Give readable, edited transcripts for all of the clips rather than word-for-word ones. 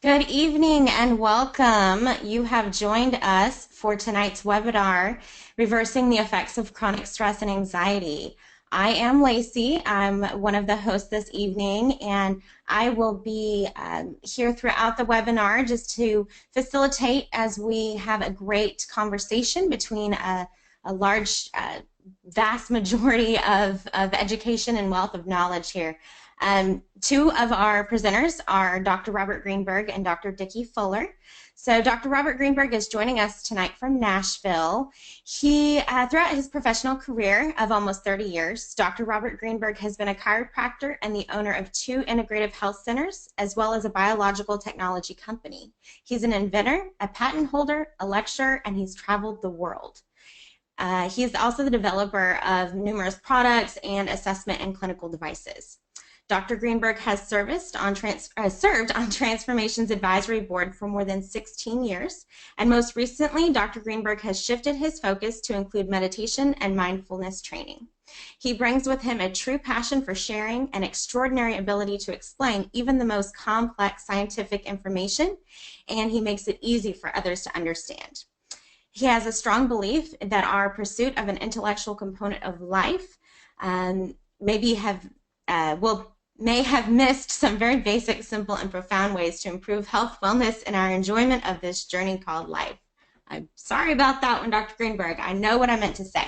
Good evening and welcome. You have joined us for tonight's webinar, Reversing the Effects of Chronic Stress and Anxiety. I am Lacey. I'm one of the hosts this evening, and I will be here throughout the webinar just to facilitate as we have a great conversation between a large, vast majority of education and wealth of knowledge here. Two of our presenters are Dr. Robert Greenberg and Dr. DicQie Fuller. So Dr. Robert Greenberg is joining us tonight from Nashville. Throughout his professional career of almost 30 years, Dr. Robert Greenberg has been a chiropractor and the owner of 2 integrative health centers, as well as a biological technology company. He's an inventor, a patent holder, a lecturer, and he's traveled the world. He is also the developer of numerous products and assessment and clinical devices. Dr. Greenberg has served on Transformation's advisory board for more than 16 years, and most recently, Dr. Greenberg has shifted his focus to include meditation and mindfulness training. He brings with him a true passion for sharing and extraordinary ability to explain even the most complex scientific information, and he makes it easy for others to understand. He has a strong belief that our pursuit of an intellectual component of life may have missed some very basic, simple, and profound ways to improve health, wellness, and our enjoyment of this journey called life. I'm sorry about that one, Dr. Greenberg. I know what I meant to say.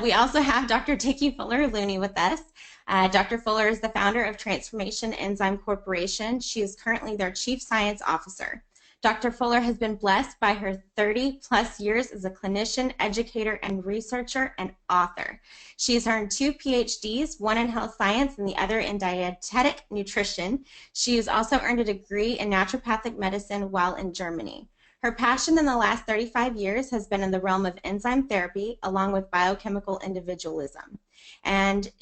We also have Dr. DicQie Fuller Looney with us. Dr. Fuller is the founder of Transformation Enzyme Corporation. She is currently their Chief Science Officer. Dr. Fuller has been blessed by her 30-plus years as a clinician, educator, and researcher and author. She has earned 2 PhDs, one in health science and the other in dietetic nutrition. She has also earned a degree in naturopathic medicine while in Germany. Her passion in the last 35 years has been in the realm of enzyme therapy along with biochemical individualism, and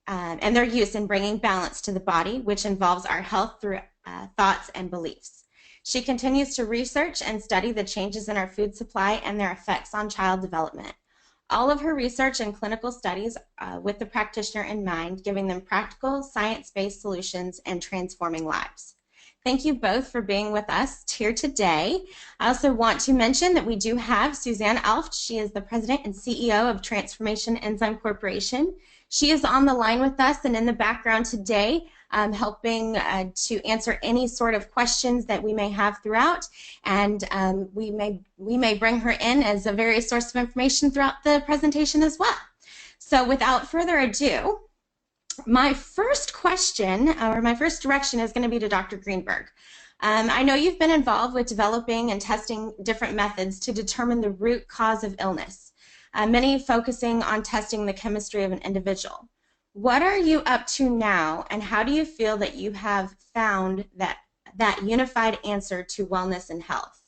their use in bringing balance to the body, which involves our health through thoughts and beliefs. She continues to research and study the changes in our food supply and their effects on child development. All of her research and clinical studies with the practitioner in mind, giving them practical, science-based solutions and transforming lives. Thank you both for being with us here today. I also want to mention that we do have Suzanne Alft. She is the president and CEO of Transformation Enzyme Corporation. She is on the line with us and in the background today, helping to answer any sort of questions that we may have throughout, and we may bring her in as a various source of information throughout the presentation as well. So without further ado, my first question, or my first direction, is going to be to Dr. Greenberg. I know you've been involved with developing and testing different methods to determine the root cause of illness, many focusing on testing the chemistry of an individual. What are you up to now, and how do you feel that you have found that unified answer to wellness and health?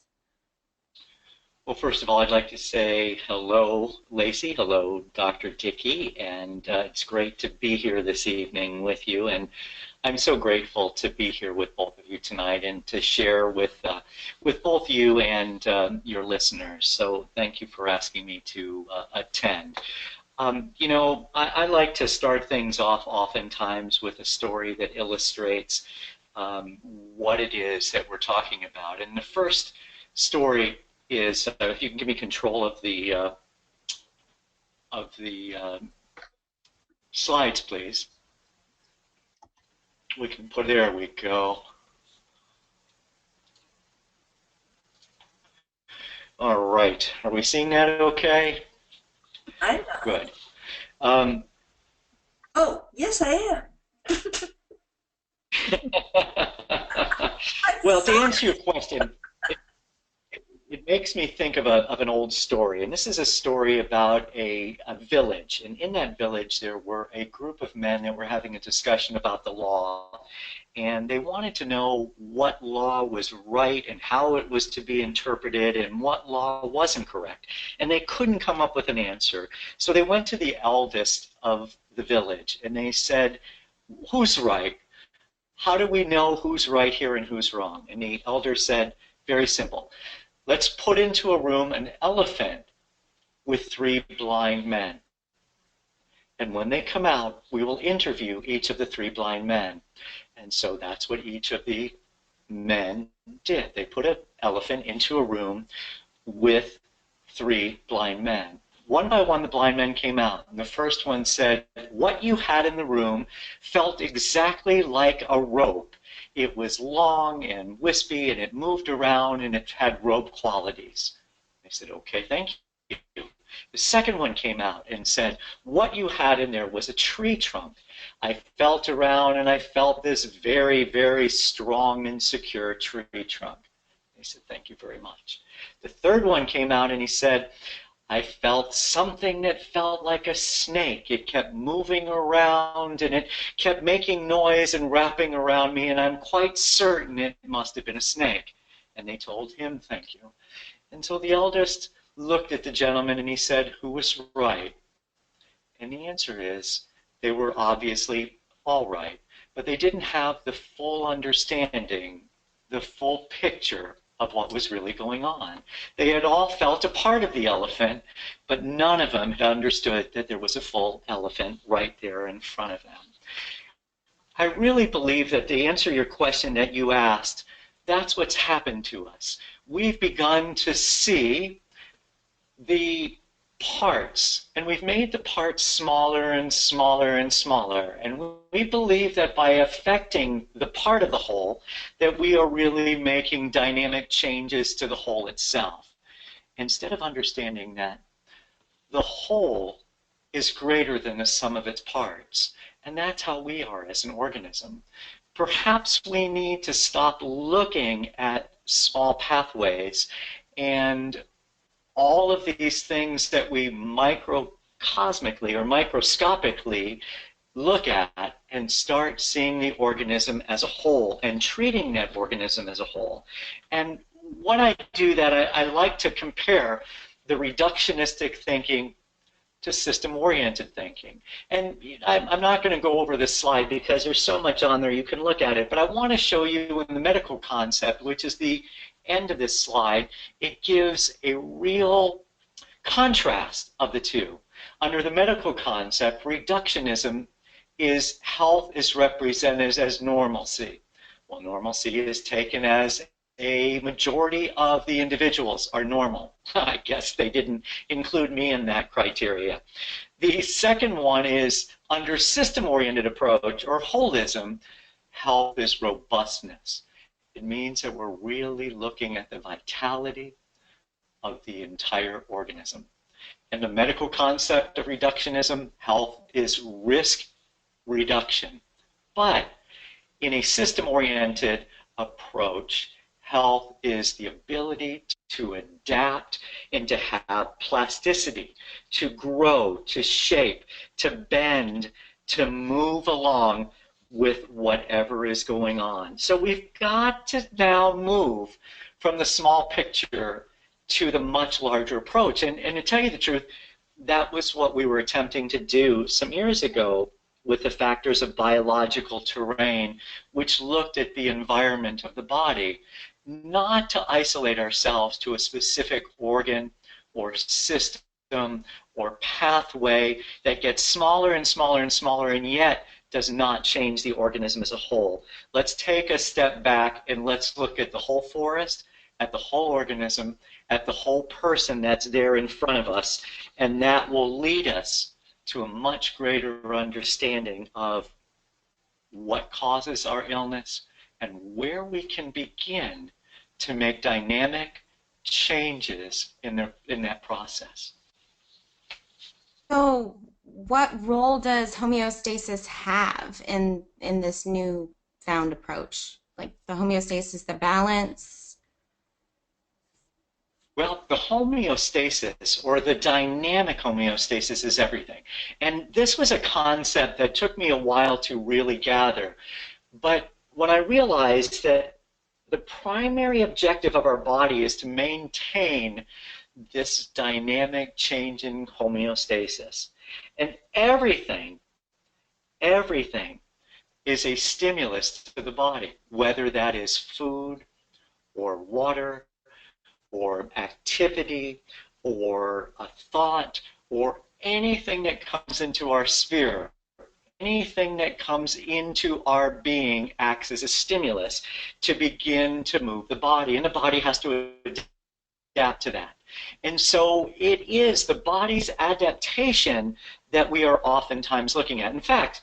Well, first of all, I'd like to say hello, Lacey. Hello, Dr. DicQie, and it's great to be here this evening with you. And I'm so grateful to be here with both of you tonight and to share with both you and your listeners. So thank you for asking me to attend. You know, I like to start things off oftentimes with a story that illustrates what it is that we're talking about. And the first story is, if you can give me control of the slides, please. We can put, there we go. All right, are we seeing that okay? I know. Good. Oh, yes, I am. Well, to answer your question, it makes me think of an old story, and this is a story about a village, and in that village there were a group of men that were having a discussion about the law, and they wanted to know what law was right and how it was to be interpreted and what law wasn't correct, and they couldn't come up with an answer. So they went to the eldest of the village, and they said, who's right? How do we know who's right here and who's wrong? And the elder said, very simple. Let's put into a room an elephant with 3 blind men. And when they come out, we will interview each of the 3 blind men. And so that's what each of the men did. They put an elephant into a room with 3 blind men. One by one, the blind men came out. And the first one said, what you had in the room felt exactly like a rope. It was long and wispy, and it moved around, and it had rope qualities. They said, okay, thank you. The second one came out and said, what you had in there was a tree trunk. I felt around, and I felt this very, very strong and secure tree trunk. They said, thank you very much. The third one came out, and he said, I felt something that felt like a snake. It kept moving around, and it kept making noise and wrapping around me, and I'm quite certain it must have been a snake. And they told him, thank you. And so the eldest looked at the gentleman, and he said, who was right? And the answer is, they were obviously all right, but they didn't have the full understanding, the full picture of what was really going on. They had all felt a part of the elephant, but none of them had understood that there was a full elephant right there in front of them. I really believe that to answer your question that you asked, that's what's happened to us. We've begun to see the parts, and we've made the parts smaller and smaller and smaller, and we believe that by affecting the part of the whole, that we are really making dynamic changes to the whole itself, instead of understanding that the whole is greater than the sum of its parts, and that's how we are as an organism. Perhaps we need to stop looking at small pathways and all of these things that we microcosmically or microscopically look at and start seeing the organism as a whole and treating that organism as a whole. And when I do that, I like to compare the reductionistic thinking to system-oriented thinking. And I'm not going to go over this slide because there's so much on there, you can look at it, but I want to show you in the medical concept, which is the end of this slide. It gives a real contrast of the two. Under the medical concept, reductionism is health is represented as normalcy. Well, normalcy is taken as a majority of the individuals are normal. I guess they didn't include me in that criteria. The second one is under system-oriented approach or holism, health is robustness. It means that we're really looking at the vitality of the entire organism. In the medical concept of reductionism, health is risk reduction. But in a system-oriented approach, health is the ability to adapt and to have plasticity, to grow, to shape, to bend, to move along with whatever is going on. So we've got to now move from the small picture to the much larger approach. And to tell you the truth, that was what we were attempting to do some years ago with the factors of biological terrain, which looked at the environment of the body, not to isolate ourselves to a specific organ or system or pathway that gets smaller and smaller and smaller and yet does not change the organism as a whole. Let's take a step back and let's look at the whole forest, at the whole organism, at the whole person that's there in front of us, and that will lead us to a much greater understanding of what causes our illness and where we can begin to make dynamic changes in that process. So what role does homeostasis have in this new found approach? Like the homeostasis, the balance? Well, the homeostasis, or the dynamic homeostasis, is everything. And this was a concept that took me a while to really gather. But when I realized that the primary objective of our body is to maintain this dynamic change in homeostasis. And everything is a stimulus to the body, whether that is food or water or activity or a thought or anything that comes into our sphere. anything that comes into our being acts as a stimulus to begin to move the body, and the body has to adapt to that. And so it is the body's adaptation that we are oftentimes looking at. In fact,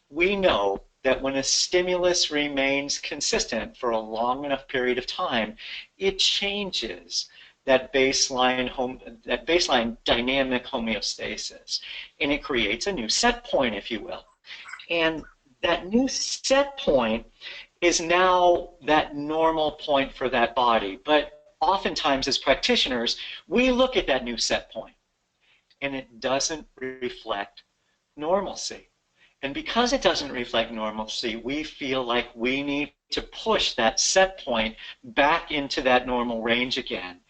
we know that when a stimulus remains consistent for a long enough period of time, it changes that baseline dynamic homeostasis, and it creates a new set point, if you will. And that new set point is now that normal point for that body. But oftentimes as practitioners, we look at that new set point and it doesn't reflect normalcy. And because it doesn't reflect normalcy, we feel like we need to push that set point back into that normal range again.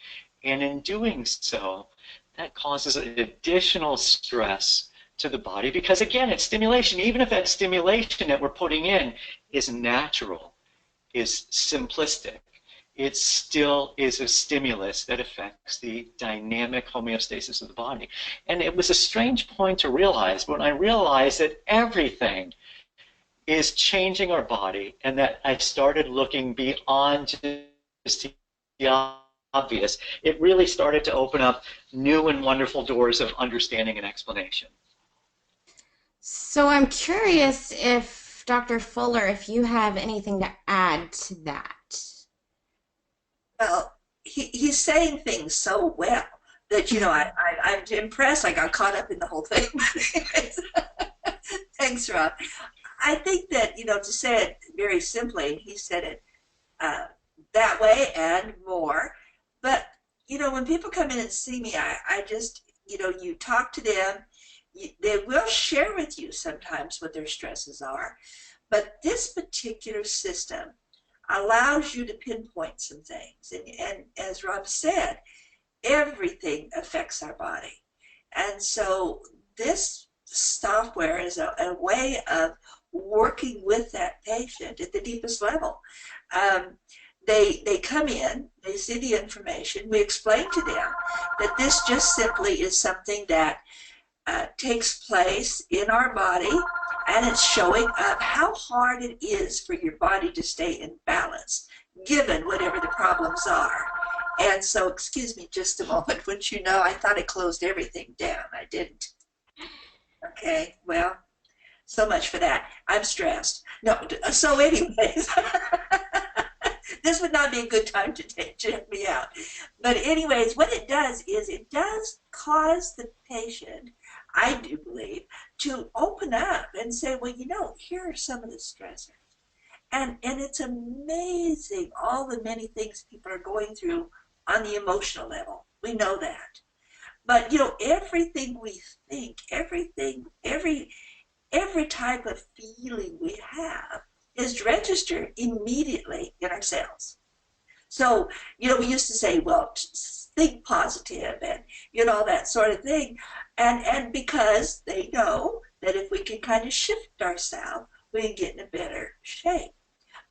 And in doing so, that causes additional stress to the body because, again, it's stimulation. Even if that stimulation that we're putting in is natural, is simplistic, it still is a stimulus that affects the dynamic homeostasis of the body. And it was a strange point to realize when I realized that everything is changing our body and that I started looking beyond just the obvious. It really started to open up new and wonderful doors of understanding and explanation. So I'm curious if, Dr. Fuller, if you have anything to add to that. Well, he's saying things so well that, you know, I'm impressed. I got caught up in the whole thing. Thanks, Rob. I think that, you know, to say it very simply, he said it that way and more. But, you know, when people come in and see me, I just, you know, you talk to them. They will share with you sometimes what their stresses are. But this particular system allows you to pinpoint some things. And as Rob said, everything affects our body. And so this software is a way of working with that patient at the deepest level. They come in, they see the information, we explain to them that this just simply is something that takes place in our body, and it's showing up how hard it is for your body to stay in balance, given whatever the problems are. And so, excuse me just a moment, wouldn't you know, I thought I closed everything down. I didn't. Okay, well, so much for that. I'm stressed. No, so anyways, this would not be a good time to check me out. But anyways, what it does is it does cause the patient, I do believe, to open up and say, well, you know, here are some of the stressors. And it's amazing all the many things people are going through on the emotional level. We know that. But, you know, everything we think, everything, every type of feeling we have is registered immediately in our cells. So, you know, we used to say, well, think positive and, you know, that sort of thing. And because they know that if we can kind of shift ourselves, we can get in a better shape.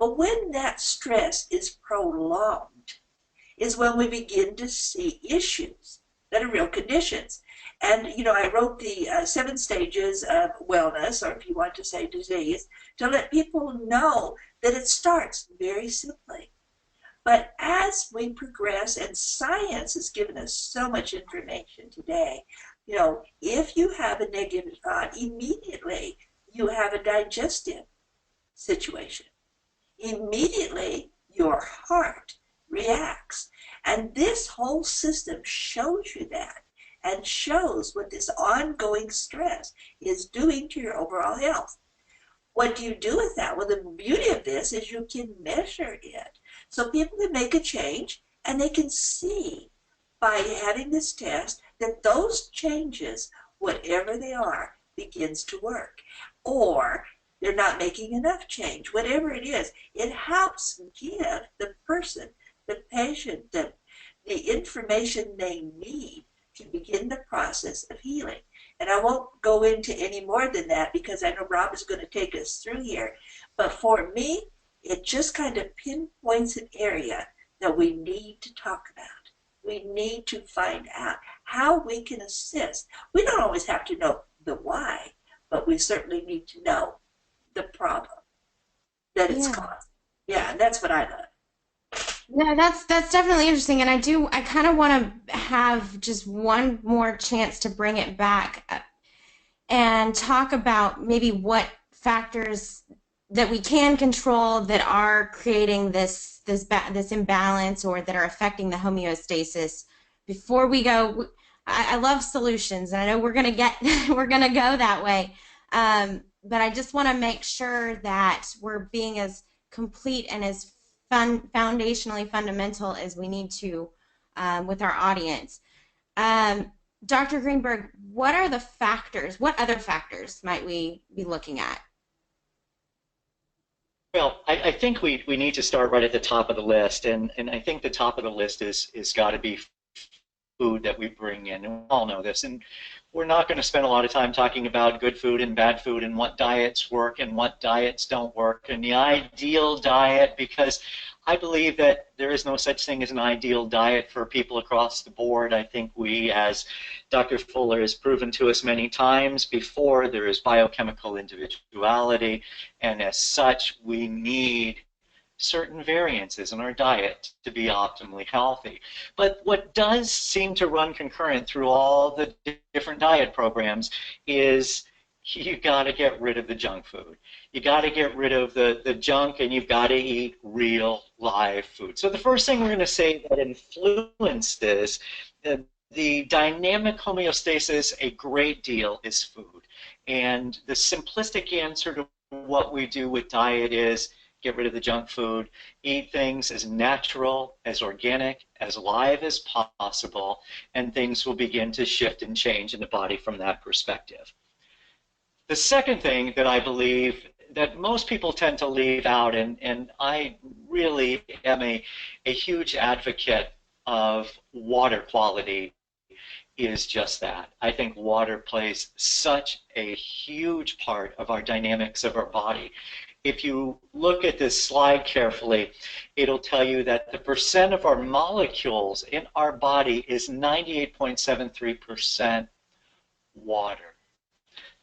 But when that stress is prolonged is when we begin to see issues that are real conditions. And, you know, I wrote the 7 stages of wellness, or if you want to say disease, to let people know that it starts very simply. But as we progress, and science has given us so much information today, you know, if you have a negative thought, immediately you have a digestive situation. Immediately your heart reacts. And this whole system shows you that and shows what this ongoing stress is doing to your overall health. What do you do with that? Well, the beauty of this is you can measure it. So people can make a change and they can see by having this test that those changes, whatever they are, begins to work. Or they're not making enough change, whatever it is. It helps give the person, the patient, the information they need to begin the process of healing. And I won't go into any more than that because I know Rob is going to take us through here. But for me, it just kind of pinpoints an area that we need to talk about. We need to find out how we can assist. We don't always have to know the why, but we certainly need to know the problem that it's Yeah. caused. Yeah, and that's what I love. Yeah, that's definitely interesting, and I kind of want to have just one more chance to bring it back and talk about maybe what factors that we can control that are creating this imbalance or that are affecting the homeostasis. Before we go, I love solutions, and I know we're gonna get we're gonna go that way, but I just want to make sure that we're being as complete and as foundationally fundamental as we need to with our audience. Um, Dr. Greenberg, what are the factors? What other factors might we be looking at? Well, I think we need to start right at the top of the list, and I think the top of the list is got to be food that we bring in. And we all know this, and we're not going to spend a lot of time talking about good food and bad food and what diets work and what diets don't work and the ideal diet, because I believe that there is no such thing as an ideal diet for people across the board. I think we, as Dr. Fuller has proven to us many times before, there is biochemical individuality, and as such, we need certain variances in our diet to be optimally healthy. But what does seem to run concurrent through all the different diet programs is you got to get rid of the junk food. You got to get rid of the junk, and you've got to eat real live food. So the first thing we're going to say that influenced this, the dynamic homeostasis a great deal is food. And the simplistic answer to what we do with diet is get rid of the junk food, eat things as natural, as organic, as live as possible, and things will begin to shift and change in the body from that perspective. The second thing that I believe that most people tend to leave out, and I really am a huge advocate of water quality, is just that. I think water plays such a huge part of our dynamics of our body. If you look at this slide carefully, it'll tell you that the percent of our molecules in our body is 98.73% water.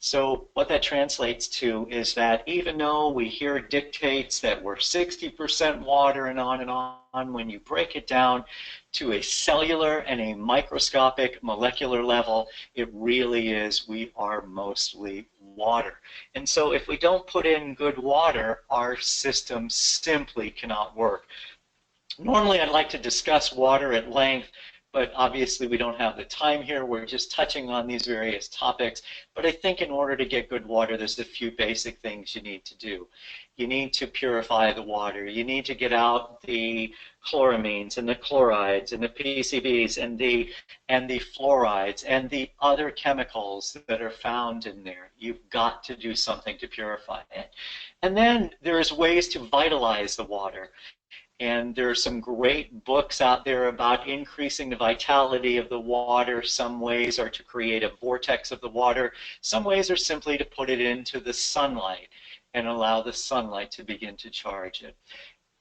So what that translates to is that even though we hear dictates that we're 60% water and on, when you break it down to a cellular and a microscopic molecular level, it really is, we are mostly water. And so if we don't put in good water, our system simply cannot work. Normally I'd like to discuss water at length, but obviously we don't have the time here. We're just touching on these various topics. But I think in order to get good water, there's a few basic things you need to do. You need to purify the water. You need to get out the chloramines and the chlorides and the PCBs and the fluorides and the other chemicals that are found in there. You've got to do something to purify it. And then there's ways to vitalize the water. And there are some great books out there about increasing the vitality of the water. Some ways are to create a vortex of the water. Some ways are simply to put it into the sunlight and allow the sunlight to begin to charge it.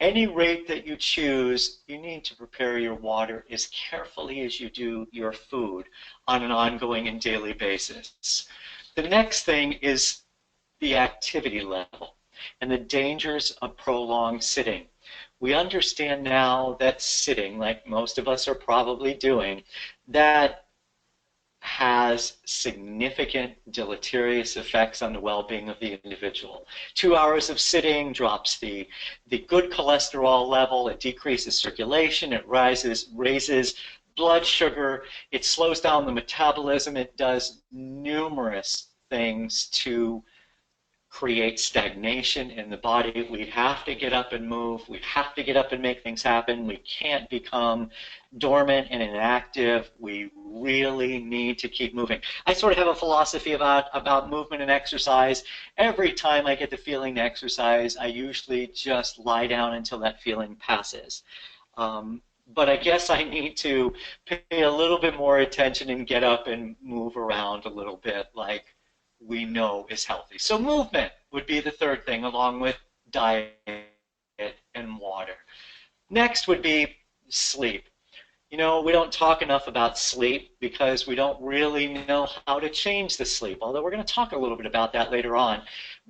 Any rate that you choose, you need to prepare your water as carefully as you do your food on an ongoing and daily basis. The next thing is the activity level and the dangers of prolonged sitting. We understand now that sitting, like most of us are probably doing, that has significant deleterious effects on the well-being of the individual. 2 hours of sitting drops the good cholesterol level, it decreases circulation, it raises blood sugar, it slows down the metabolism, it does numerous things to create stagnation in the body. We have to get up and move. We have to get up and make things happen. We can't become dormant and inactive. We really need to keep moving. I sort of have a philosophy about movement and exercise. Every time I get the feeling to exercise, I usually just lie down until that feeling passes. But I guess I need to pay a little bit more attention and get up and move around a little bit, like we know is healthy. So movement would be the third thing, along with diet and water. Next would be sleep. we don't talk enough about sleep because we don't really know how to change the sleep, although we're going to talk a little bit about that later on.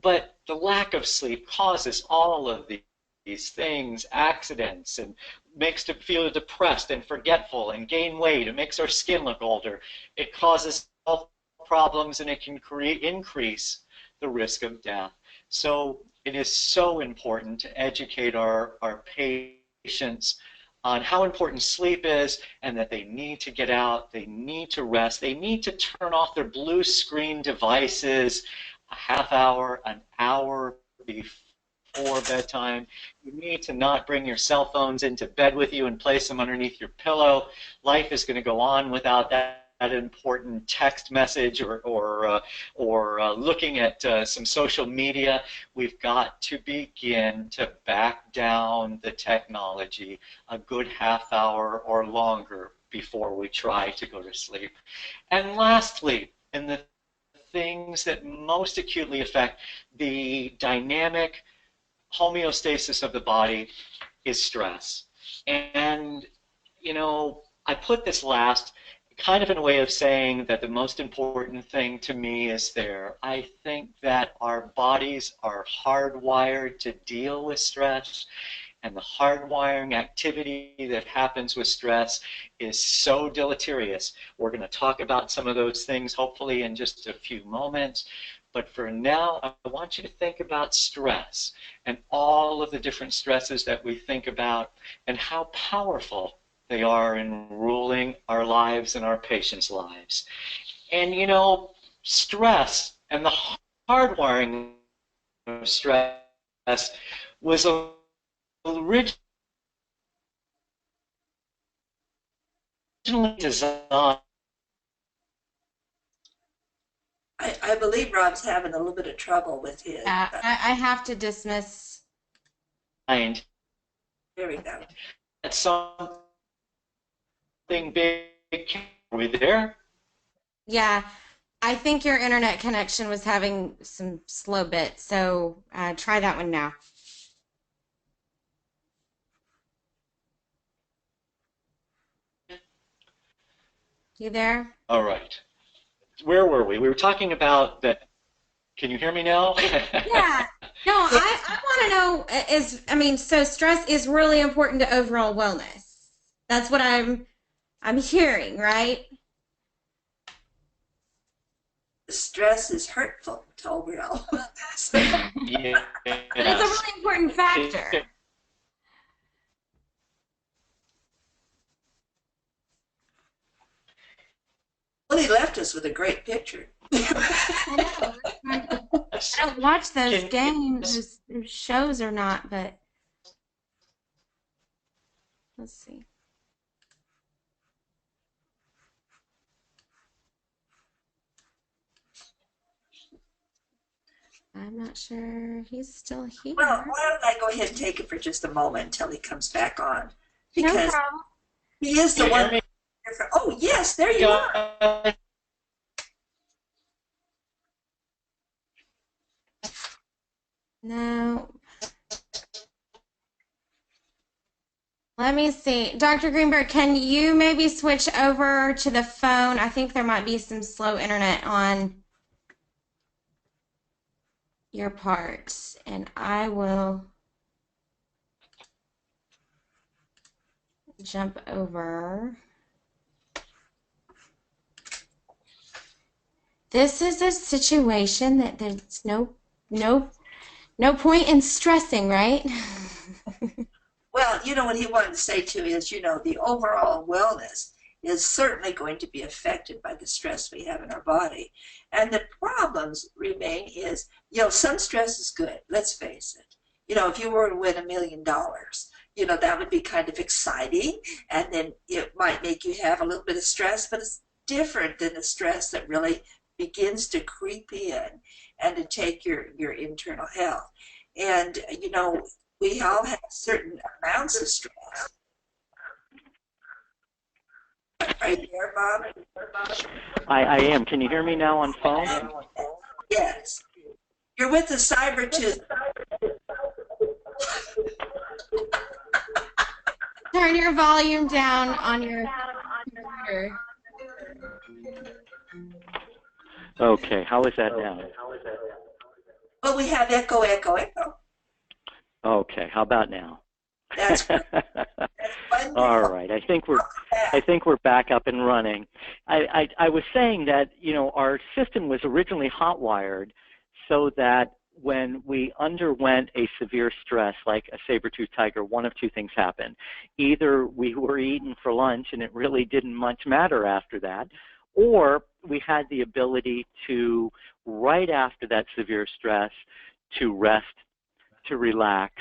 But the lack of sleep causes all of these things, accidents, and makes us feel depressed and forgetful and gain weight. It makes our skin look older. It causes health problems, and it can increase the risk of death. So it is so important to educate our patients on how important sleep is, and that they need to get out, they need to rest, they need to turn off their blue screen devices a half hour, an hour before bedtime. You need to not bring your cell phones into bed with you and place them underneath your pillow. Life is going to go on without that important text message or looking at some social media. We've got to begin to back down the technology a good half hour or longer before we try to go to sleep. And lastly, in the things that most acutely affect the dynamic homeostasis of the body is stress. And, I put this last kind of in a way of saying that the most important thing to me is there. I think that our bodies are hardwired to deal with stress, and the hardwiring activity that happens with stress is so deleterious. We're going to talk about some of those things hopefully in just a few moments. But for now, I want you to think about stress and all of the different stresses that we think about and how powerful they are in ruling our lives and our patients' lives. And stress and the hardwiring of stress was originally designed. I believe Rob's having a little bit of trouble with his. I have to dismiss. There we go. That's something big. Are we there? Yeah, I think your internet connection was having some slow bits, so try that one now. You there? All right. Where were we? We were talking about that. Can you hear me now? Yeah. No, I want to know so stress is really important to overall wellness. That's what I'm hearing, right? Stress is hurtful to overall wellness. Yes. But it's a really important factor. Well, he left us with a great picture. I don't watch those games, those shows or not, but let's see. I'm not sure he's still here. Well, why don't I go ahead and take it for just a moment until he comes back on? No Because problem. he is the one. Oh, yes, there you are. No. Let me see. Dr. Greenberg, can you maybe switch over to the phone? I think there might be some slow internet on your part, and I will jump over. This is a situation that there's no point in stressing, right? Well, what he wanted to say too is, the overall wellness is certainly going to be affected by the stress we have in our body. And the problems remain is, some stress is good, let's face it. If you were to win $1 million, that would be kind of exciting, and then it might make you have a little bit of stress, but it's different than the stress that really begins to creep in and to take your internal health. And, we all have certain amounts of stress. Are you there, Bob? I am. Can you hear me now on phone? Yes. You're with the Cybertooth. turn your volume down on your computer. Okay, how is that now? Well, we have echo, echo, echo. Okay, how about now? That's good. That's wonderful. All right, I think we're back up and running. I was saying that, you know, our system was originally hot wired so that when we underwent a severe stress like a saber-toothed tiger, one of two things happened. Either we were eaten for lunch and it really didn't much matter after that, or we had the ability to, right after that severe stress, to rest, to relax,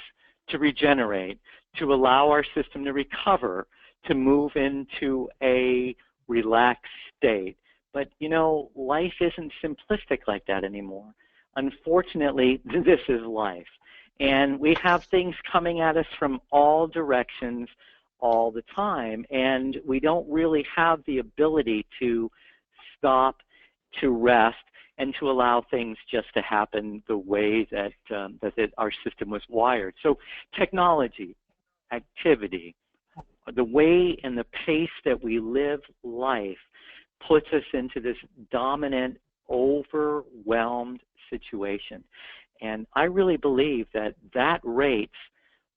to regenerate, to allow our system to recover, to move into a relaxed state. But, you know, life isn't simplistic like that anymore. Unfortunately, this is life. And we have things coming at us from all directions all the time, and we don't really have the ability to stop, to rest, and to allow things just to happen the way that, our system was wired. So technology, activity, the way and the pace that we live life puts us into this dominant, overwhelmed situation. And I really believe that that rates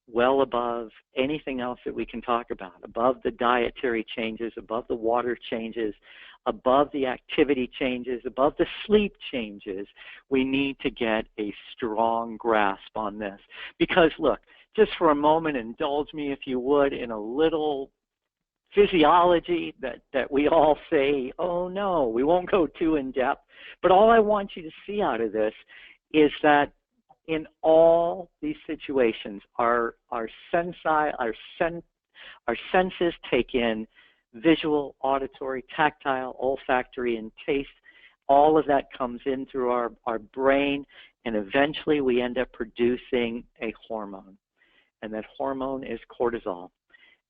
well above anything else that we can talk about, above the dietary changes, above the water changes, above the activity changes, above the sleep changes. We need to get a strong grasp on this. Because look, just for a moment, indulge me if you would in a little physiology that we all say, oh no, we won't go too in depth. But all I want you to see out of this is that in all these situations, our senses take in visual, auditory, tactile, olfactory, and taste. All of that comes in through our brain, and eventually we end up producing a hormone. And that hormone is cortisol.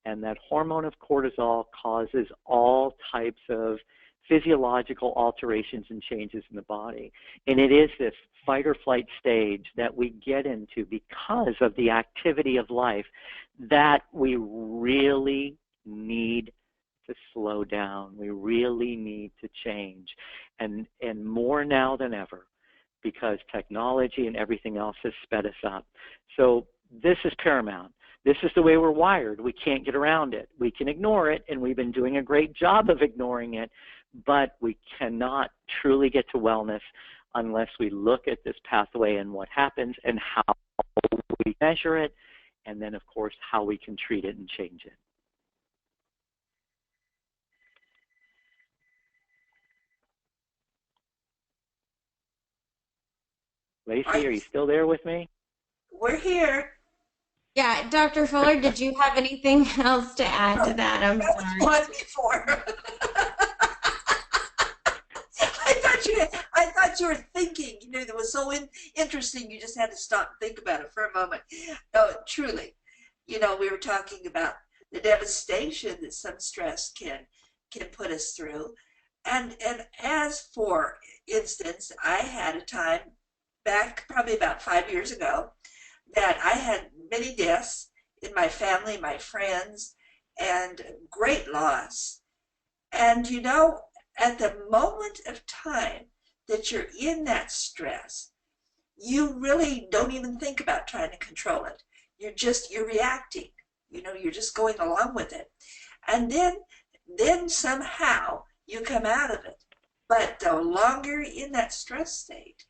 And that hormone of cortisol causes all types of physiological alterations and changes in the body. And it is this fight or flight stage that we get into because of the activity of life that we really need to slow down. We really need to change. And more now than ever, because technology and everything else has sped us up. So this is paramount. This is the way we're wired. We can't get around it. We can ignore it, and we've been doing a great job of ignoring it, but we cannot truly get to wellness unless we look at this pathway and what happens and how we measure it, and then, of course, how we can treat it and change it. Lacey, are you still there with me? We're here. Yeah, Dr. Fuller, did you have anything else to add to that? I'm That sorry. was one before. I thought you were thinking, you know, that was so interesting you just had to stop and think about it for a moment. No, truly, you know, we were talking about the devastation that some stress can put us through. And as for instance, I had a time back probably about 5 years ago that I had many deaths in my family, my friends, and great loss. And you know, at the moment of time that you're in that stress, you really don't even think about trying to control it. You're reacting. You know, you're just going along with it. And then somehow you come out of it. But the longer you're in that stress state,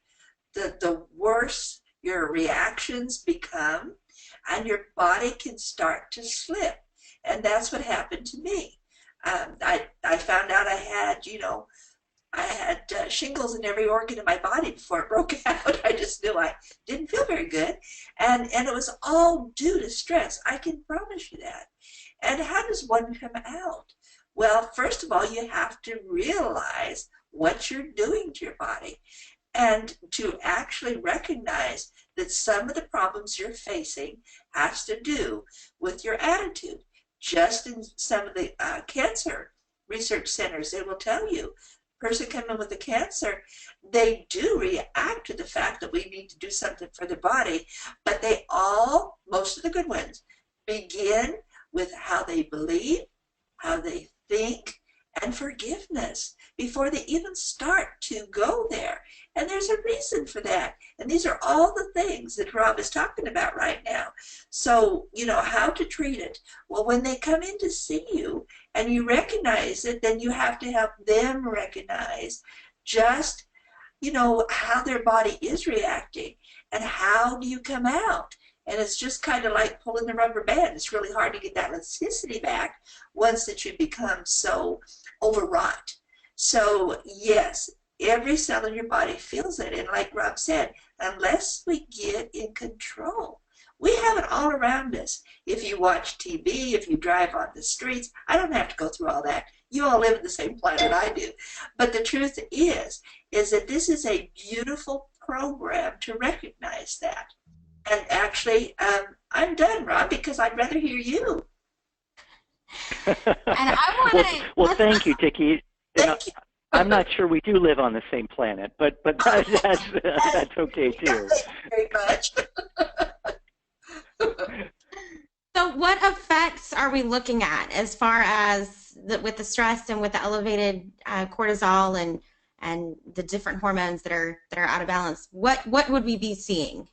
the worse your reactions become, and your body can start to slip. And that's what happened to me. I found out I had, you know, I had shingles in every organ in my body before it broke out. I just knew I didn't feel very good. And it was all due to stress. I can promise you that. And how does one come out? Well, first of all, you have to realize what you're doing to your body and to actually recognize that some of the problems you're facing has to do with your attitude. Just in some of the cancer research centers, they will tell you, person coming with a cancer, they do react to the fact that we need to do something for the body, but they all, most of the good ones, begin with how they believe, how they think, and forgiveness before they even start to go there. And there's a reason for that. And these are all the things that Rob is talking about right now. So, you know, how to treat it. Well, when they come in to see you and you recognize it, then you have to help them recognize just, you know, how their body is reacting and how do you come out. And it's just kind of like pulling the rubber band. It's really hard to get that elasticity back once that you become so overwrought. So yes, every cell in your body feels it. And like Rob said, unless we get in control, we have it all around us. If you watch TV, if you drive on the streets, I don't have to go through all that. You all live in the same planet I do. But the truth is that this is a beautiful program to recognize that. And actually, I'm done, Rob, because I'd rather hear you. And I want to. Well, thank you, DicQie. Thank you. I'm not sure we do live on the same planet, but that's okay too. Thank you very much. So what effects are we looking at as far as with the stress and with the elevated cortisol and the different hormones that are out of balance? What would we be seeing?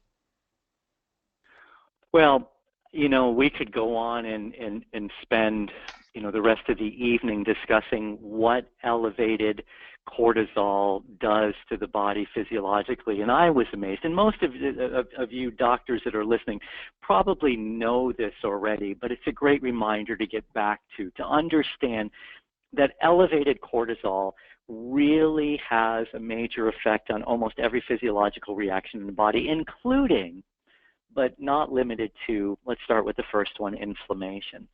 Well, you know, we could go on and spend, you know, the rest of the evening discussing what elevated cortisol does to the body physiologically. And I was amazed. And most of you doctors that are listening probably know this already, but it's a great reminder to get back to understand that elevated cortisol really has a major effect on almost every physiological reaction in the body, including, but not limited to, let's start with the first one, inflammation.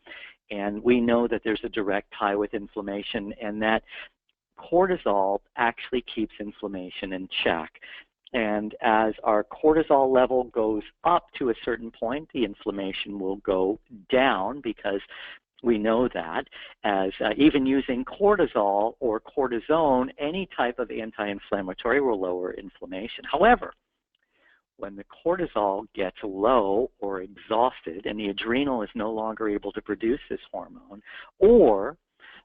And we know that there's a direct tie with inflammation, and that cortisol actually keeps inflammation in check. And as our cortisol level goes up to a certain point, the inflammation will go down, because we know that as even using cortisol or cortisone, any type of anti-inflammatory will lower inflammation. However, when the cortisol gets low or exhausted and the adrenal is no longer able to produce this hormone, or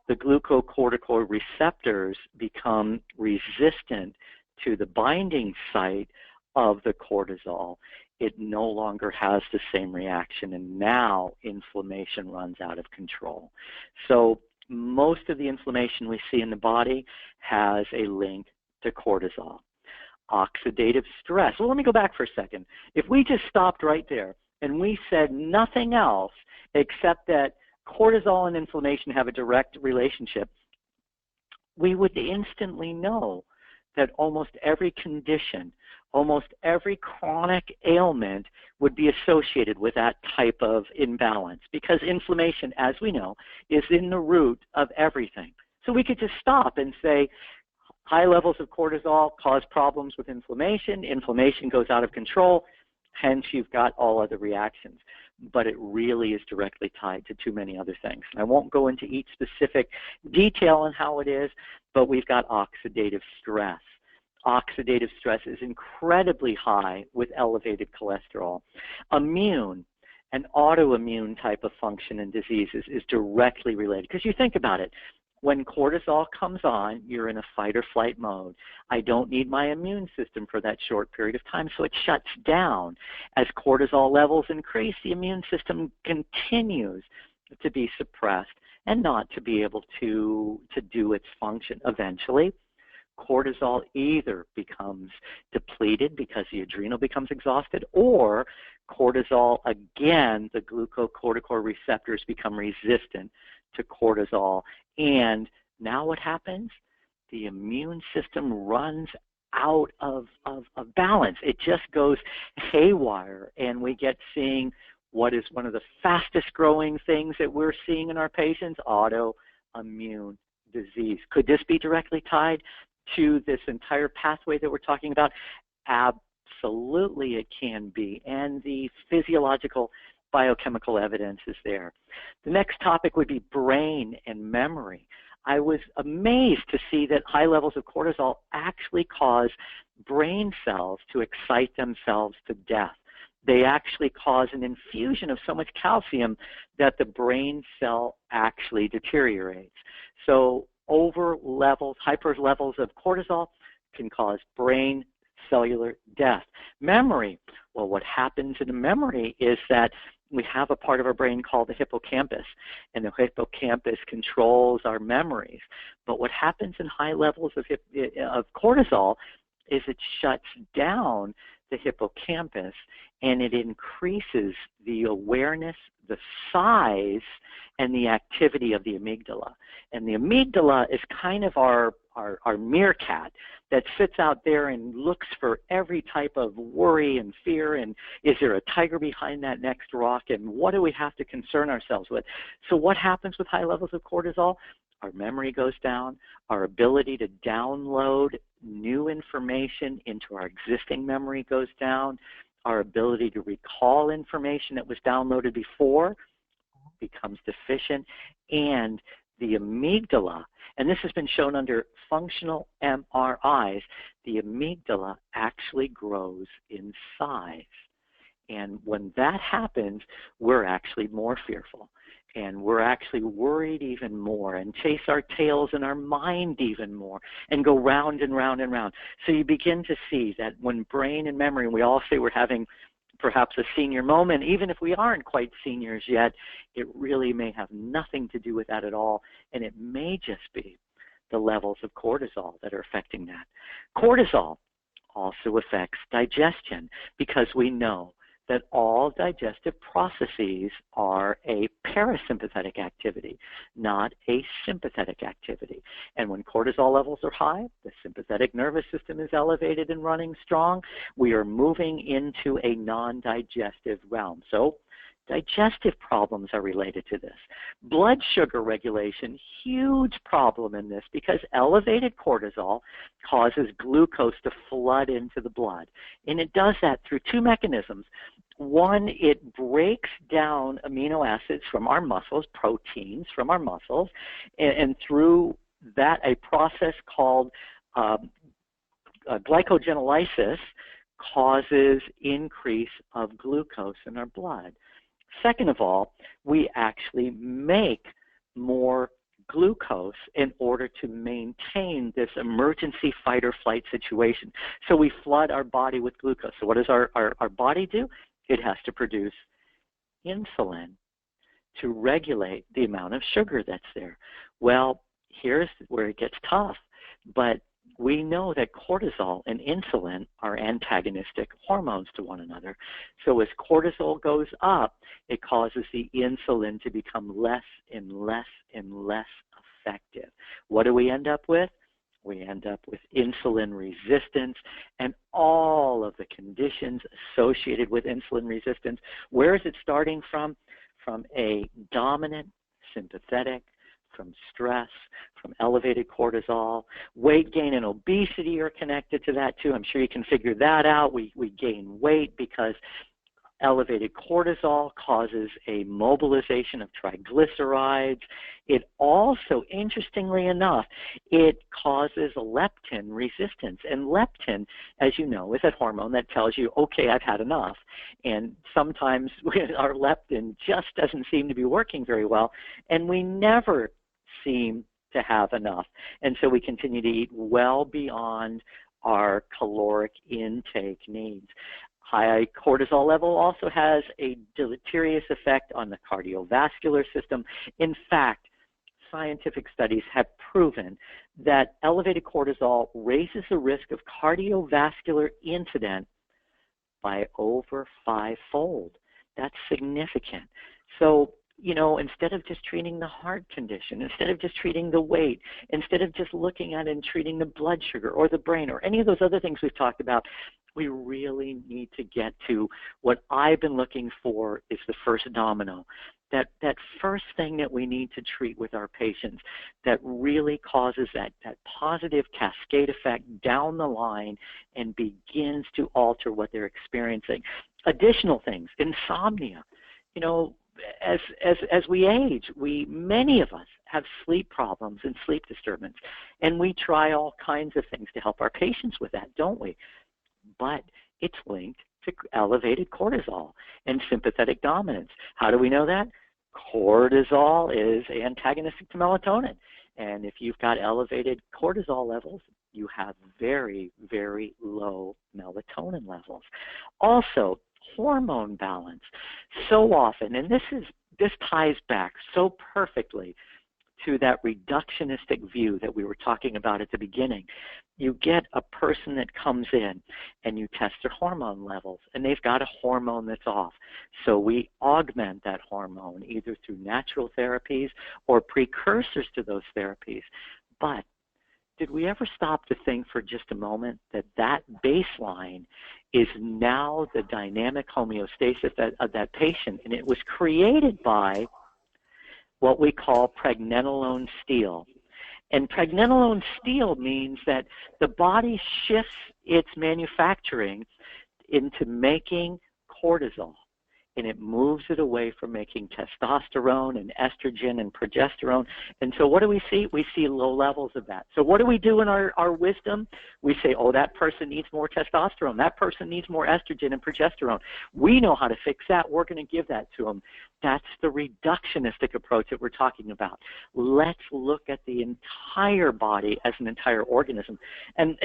the glucocorticoid receptors become resistant to the binding site of the cortisol, it no longer has the same reaction, and now inflammation runs out of control. So most of the inflammation we see in the body has a link to cortisol. Oxidative stress. Well, let me go back for a second. If we just stopped right there and we said nothing else except that cortisol and inflammation have a direct relationship, we would instantly know that almost every condition, almost every chronic ailment would be associated with that type of imbalance, because inflammation, as we know, is in the root of everything. So we could just stop and say, high levels of cortisol cause problems with inflammation. Inflammation goes out of control. Hence, you've got all other reactions. But it really is directly tied to too many other things. And I won't go into each specific detail on how it is, but we've got oxidative stress. Oxidative stress is incredibly high with elevated cholesterol. Immune and autoimmune type of function and diseases is directly related. Because you think about it, when cortisol comes on, you're in a fight or flight mode. I don't need my immune system for that short period of time, so it shuts down. As cortisol levels increase, the immune system continues to be suppressed and not to be able to do its function. Eventually, cortisol either becomes depleted because the adrenal becomes exhausted, or cortisol, again, the glucocorticoid receptors become resistant to cortisol. And now what happens? The immune system runs out of balance. It just goes haywire, and we get seeing what is one of the fastest growing things that we're seeing in our patients, autoimmune disease. Could this be directly tied to this entire pathway that we're talking about? Absolutely it can be, and the physiological biochemical evidence is there. The next topic would be brain and memory. I was amazed to see that high levels of cortisol actually cause brain cells to excite themselves to death. they actually cause an infusion of so much calcium that the brain cell actually deteriorates. So hyper levels of cortisol can cause brain cellular death. Memory, well, what happens in a memory is that we have a part of our brain called the hippocampus, and the hippocampus controls our memories. But what happens in high levels of cortisol is it shuts down the hippocampus, and it increases the awareness, the size, and the activity of the amygdala. And the amygdala is kind of our meerkat that sits out there and looks for every type of worry and fear, and is there a tiger behind that next rock, and what do we have to concern ourselves with? So what happens with high levels of cortisol? Our memory goes down, our ability to download new information into our existing memory goes down, our ability to recall information that was downloaded before becomes deficient, and the amygdala, and this has been shown under functional MRIs, the amygdala actually grows in size. And when that happens, we're actually more fearful. And we're actually worried even more and chase our tails in our mind even more and go round and round and round. So you begin to see that when brain and memory, and we all say we're having perhaps a senior moment, even if we aren't quite seniors yet, it really may have nothing to do with that at all. And it may just be the levels of cortisol that are affecting that. Cortisol also affects digestion because we know that all digestive processes are a parasympathetic activity, not a sympathetic activity. And when cortisol levels are high, the sympathetic nervous system is elevated and running strong, we are moving into a non-digestive realm. So digestive problems are related to this. Blood sugar regulation, huge problem in this because elevated cortisol causes glucose to flood into the blood. And it does that through two mechanisms. One, it breaks down amino acids from our muscles, proteins from our muscles, and through that, a process called glycogenolysis causes increase of glucose in our blood. Second of all, we actually make more glucose in order to maintain this emergency fight or flight situation. So we flood our body with glucose. So what does our body do? It has to produce insulin to regulate the amount of sugar that's there. Well, here's where it gets tough. But we know that cortisol and insulin are antagonistic hormones to one another. So as cortisol goes up, it causes the insulin to become less and less and less effective. What do we end up with? We end up with insulin resistance and all of the conditions associated with insulin resistance. Where is it starting from? From a dominant sympathetic, from stress, from elevated cortisol. Weight gain and obesity are connected to that too. I'm sure you can figure that out. We gain weight because elevated cortisol causes a mobilization of triglycerides. It also, interestingly enough, it causes leptin resistance. And leptin, as you know, is that hormone that tells you, okay, I've had enough. And sometimes our leptin just doesn't seem to be working very well, and we never seem to have enough. And so we continue to eat well beyond our caloric intake needs. High cortisol level also has a deleterious effect on the cardiovascular system. In fact, scientific studies have proven that elevated cortisol raises the risk of cardiovascular incident by over 5-fold. That's significant. So, you know, instead of just treating the heart condition, instead of just treating the weight, instead of just looking at and treating the blood sugar or the brain or any of those other things we've talked about, we really need to get to what I've been looking for is the first domino. That first thing that we need to treat with our patients that really causes that positive cascade effect down the line and begins to alter what they're experiencing. Additional things, insomnia. You know, as we age, many of us have sleep problems and sleep disturbance, and we try all kinds of things to help our patients with that, don't we? But it's linked to elevated cortisol and sympathetic dominance. How do we know that? Cortisol is antagonistic to melatonin. And if you've got elevated cortisol levels, you have very, very low melatonin levels. Also, hormone balance. So often, and this ties back so perfectly to that reductionistic view that we were talking about at the beginning. You get a person that comes in and you test their hormone levels, and they've got a hormone that's off. So we augment that hormone either through natural therapies or precursors to those therapies. But did we ever stop to think for just a moment that that baseline is now the dynamic homeostasis of that patient, and it was created by what we call pregnenolone steal. And pregnenolone steal means that the body shifts its manufacturing into making cortisol, and it moves it away from making testosterone and estrogen and progesterone. And so what do we see? We see low levels of that. So what do we do in our wisdom? We say, oh, that person needs more testosterone. That person needs more estrogen and progesterone. We know how to fix that. We're going to give that to them. That's the reductionistic approach that we're talking about. Let's look at the entire body as an entire organism. And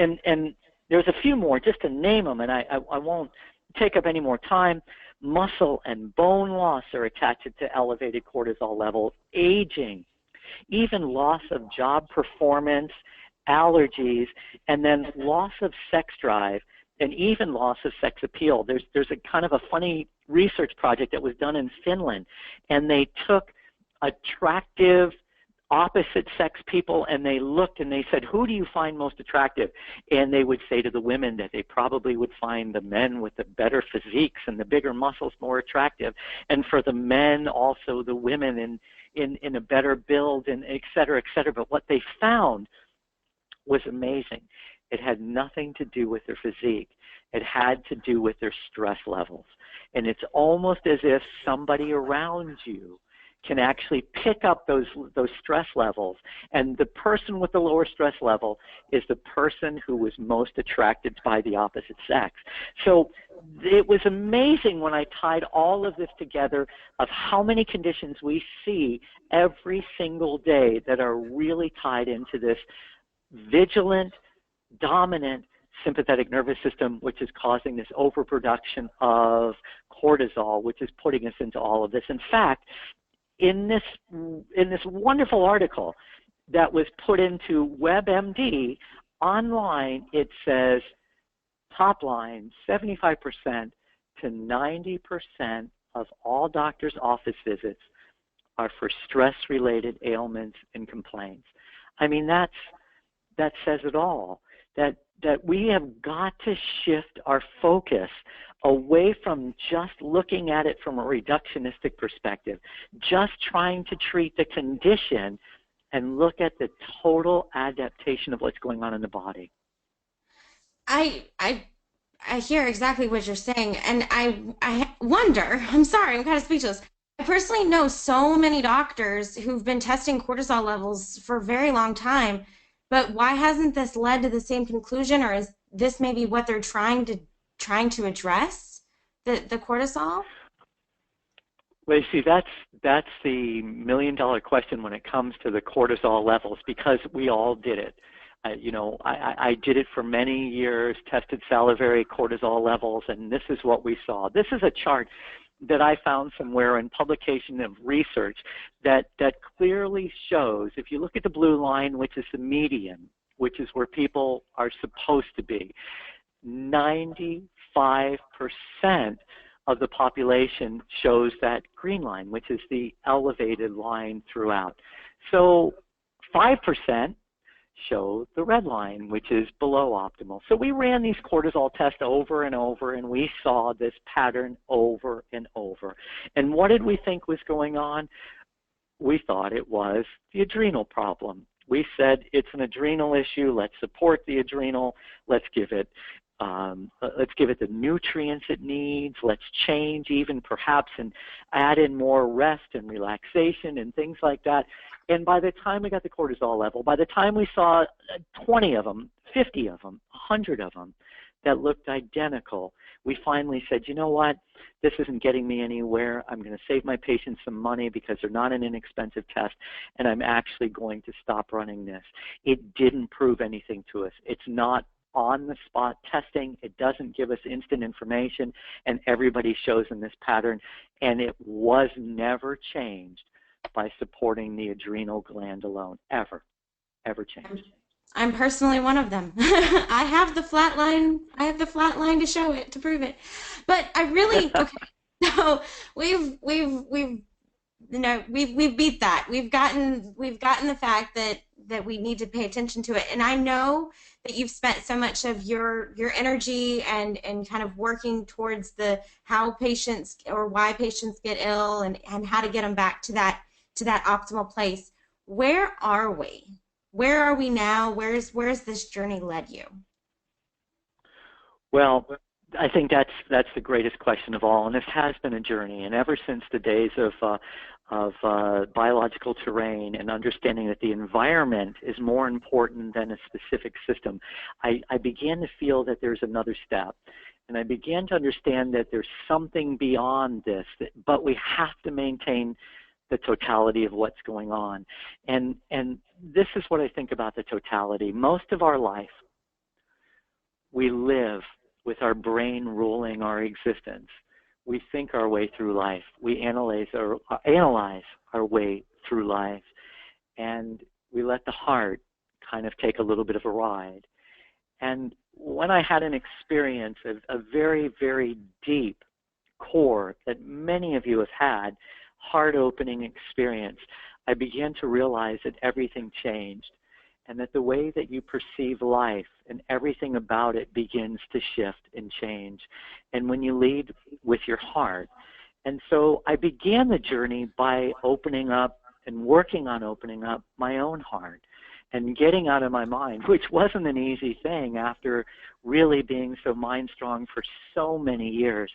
there's a few more, just to name them, and I won't take up any more time. Muscle and bone loss are attached to elevated cortisol levels, aging, even loss of job performance, allergies, and then loss of sex drive, and even loss of sex appeal. There's a kind of a funny research project that was done in Finland, and they took attractive opposite sex people and they looked and they said, who do you find most attractive? And they would say to the women that they probably would find the men with the better physiques and the bigger muscles more attractive, and for the men also the women in a better build, and et cetera, et cetera. But what they found was amazing. It had nothing to do with their physique. It had to do with their stress levels. And it's almost as if somebody around you can actually pick up those stress levels, and the person with the lower stress level is the person who was most attracted by the opposite sex. So it was amazing when I tied all of this together of how many conditions we see every single day that are really tied into this vigilant, dominant sympathetic nervous system, which is causing this overproduction of cortisol, which is putting us into all of this. In fact, in this wonderful article that was put into WebMD online, it says, top line, 75% to 90% of all doctors' office visits are for stress-related ailments and complaints. I mean, that says it all, that we have got to shift our focus away from just looking at it from a reductionistic perspective, just trying to treat the condition, and look at the total adaptation of what's going on in the body. I hear exactly what you're saying, and I wonder, I'm sorry, I'm kind of speechless. I personally know so many doctors who've been testing cortisol levels for a very long time, but why hasn't this led to the same conclusion, or is this maybe what they're trying to address, the cortisol? Well, you see, that's the million-dollar question when it comes to the cortisol levels, because we all did it. I did it for many years, tested salivary cortisol levels, and this is what we saw. This is a chart that I found somewhere in publication of research that clearly shows, if you look at the blue line, which is the median, which is where people are supposed to be, 95% of the population shows that green line, which is the elevated line throughout. So 5% show the red line, which is below optimal. So we ran these cortisol tests over and over, and we saw this pattern over and over. And what did we think was going on? We thought it was the adrenal problem. We said it's an adrenal issue. Let's support the adrenal. Let's give it the nutrients it needs. Let's change even perhaps and add in more rest and relaxation and things like that. And by the time we got the cortisol level, by the time we saw 20 of them, 50 of them, 100 of them, that looked identical. We finally said, you know what, this isn't getting me anywhere. I'm going to save my patients some money because they're not an inexpensive test, and I'm actually going to stop running this. It didn't prove anything to us. It's not on-the-spot testing. It doesn't give us instant information, and everybody shows in this pattern, and it was never changed by supporting the adrenal gland alone, ever changed. I'm personally one of them. I have the flat line. I have the flat line to show it, to prove it. But I really, okay. So we've beat that. We've gotten the fact that we need to pay attention to it. And I know that you've spent so much of your energy and kind of working towards the how patients or why patients get ill and how to get them back to that optimal place. Where are we? Where are we now? Where's this journey led you? Well, I think that's the greatest question of all, and this has been a journey. And ever since the days of biological terrain and understanding that the environment is more important than a specific system, I began to feel that there's another step. And I began to understand that there's something beyond this, but we have to maintain the totality of what's going on. And this is what I think about the totality. Most of our life, we live with our brain ruling our existence. We think our way through life. We analyze our way through life. And we let the heart kind of take a little bit of a ride. And when I had an experience of a very, very deep core that many of you have had, heart-opening experience, I began to realize that everything changed and that the way that you perceive life and everything about it begins to shift and change. And when you lead with your heart. And so I began the journey by opening up and working on opening up my own heart and getting out of my mind, which wasn't an easy thing after really being so mind strong for so many years.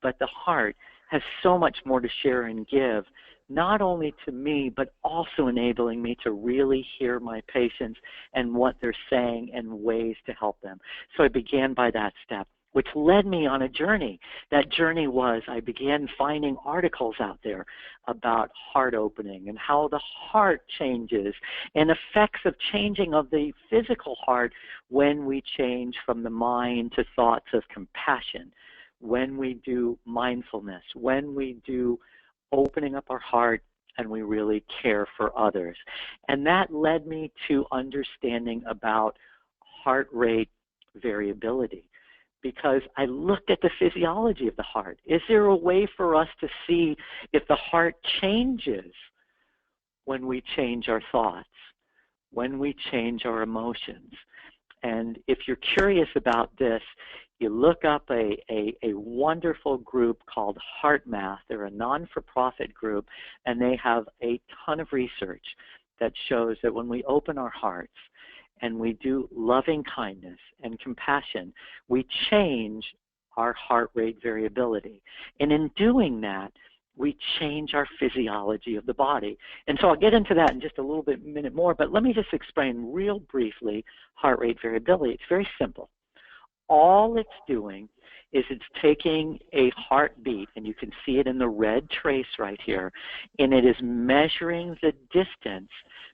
But the heart has so much more to share and give, not only to me, but also enabling me to really hear my patients and what they're saying and ways to help them. So I began by that step, which led me on a journey. That journey was I began finding articles out there about heart opening and how the heart changes and effects of changing of the physical heart when we change from the mind to thoughts of compassion, when we do mindfulness, when we do opening up our heart and we really care for others. And that led me to understanding about heart rate variability, because I looked at the physiology of the heart. Is there a way for us to see if the heart changes when we change our thoughts, when we change our emotions? And if you're curious about this, you look up a wonderful group called HeartMath. They're a non-for-profit group, and they have a ton of research that shows that when we open our hearts and we do loving kindness and compassion, we change our heart rate variability. And in doing that, we change our physiology of the body. And so I'll get into that in just a little minute more, but let me just explain real briefly heart rate variability. It's very simple. All it's doing is it's taking a heartbeat, and you can see it in the red trace right here, and it is measuring the distance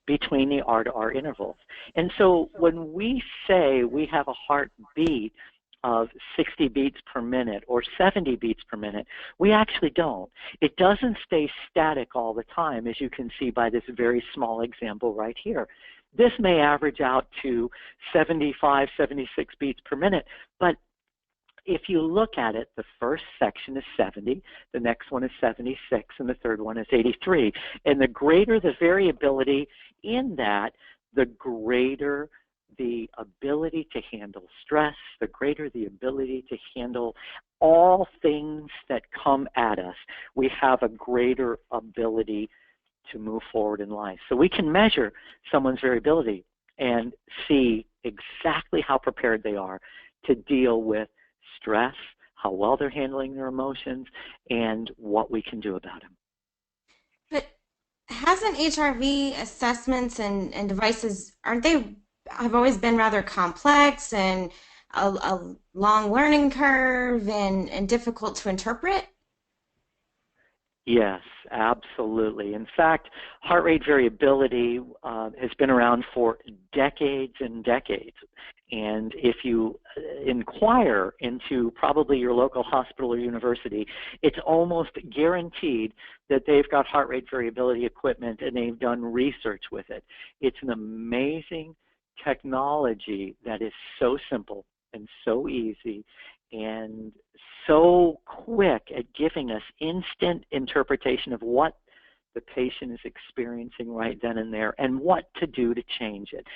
between the R to R intervals. And so when we say we have a heartbeat of 60 beats per minute or 70 beats per minute, we actually don't. It doesn't stay static all the time, as you can see by this very small example right here. This may average out to 75, 76 beats per minute, but if you look at it, the first section is 70, the next one is 76, and the third one is 83. And the greater the variability in that, the greater the ability to handle stress, the greater the ability to handle all things that come at us. We have a greater ability to move forward in life. So we can measure someone's variability and see exactly how prepared they are to deal with stress, how well they're handling their emotions, and what we can do about them. But hasn't HRV assessments and devices, have always been rather complex and a long learning curve and difficult to interpret? Yes, absolutely. In fact, heart rate variability has been around for decades and decades. And if you inquire into probably your local hospital or university, it's almost guaranteed that they've got heart rate variability equipment and they've done research with it. It's an amazing technology that is so simple and so easy and so quick at giving us instant interpretation of what the patient is experiencing right then and there and what to do to change it.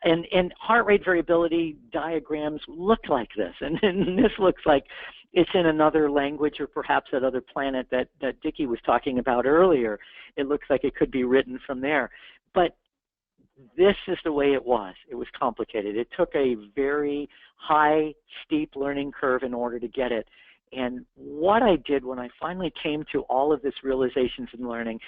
And heart rate variability diagrams look like this, and this looks like it's in another language or perhaps that other planet that DicQie was talking about earlier. It looks like it could be written from there. But this is the way it was. It was complicated. It took a very high, steep learning curve in order to get it. And what I did when I finally came to all of this realizations and learning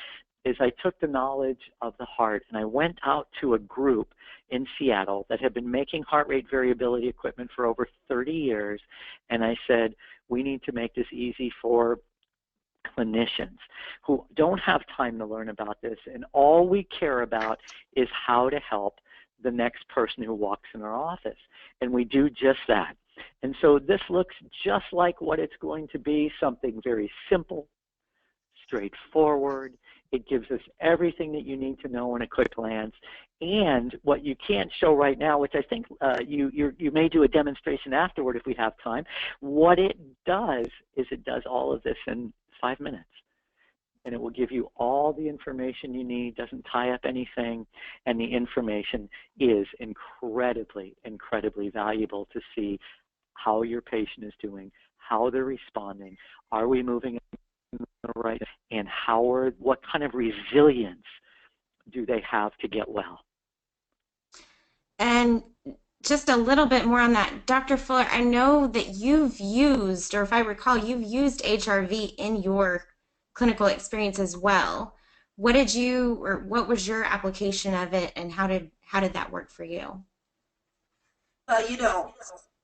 is I took the knowledge of the heart and I went out to a group in Seattle that had been making heart rate variability equipment for over 30 years. And I said, we need to make this easy for clinicians who don't have time to learn about this, and all we care about is how to help the next person who walks in our office. And we do just that. And so this looks just like what it's going to be, something very simple, straightforward. It gives us everything that you need to know in a quick glance. And what you can't show right now, which I think you may do a demonstration afterward if we have time, what it does is it does all of this in 5 minutes. And it will give you all the information you need, doesn't tie up anything, and the information is incredibly, incredibly valuable to see how your patient is doing, how they're responding, are we moving in the right, and what kind of resilience do they have to get well. And just a little bit more on that, Dr. Fuller, I know that you've used, or if I recall, you've used HRV in your clinical experience as well. What did you, or what was your application of it, and how did that work for you? Well, you know,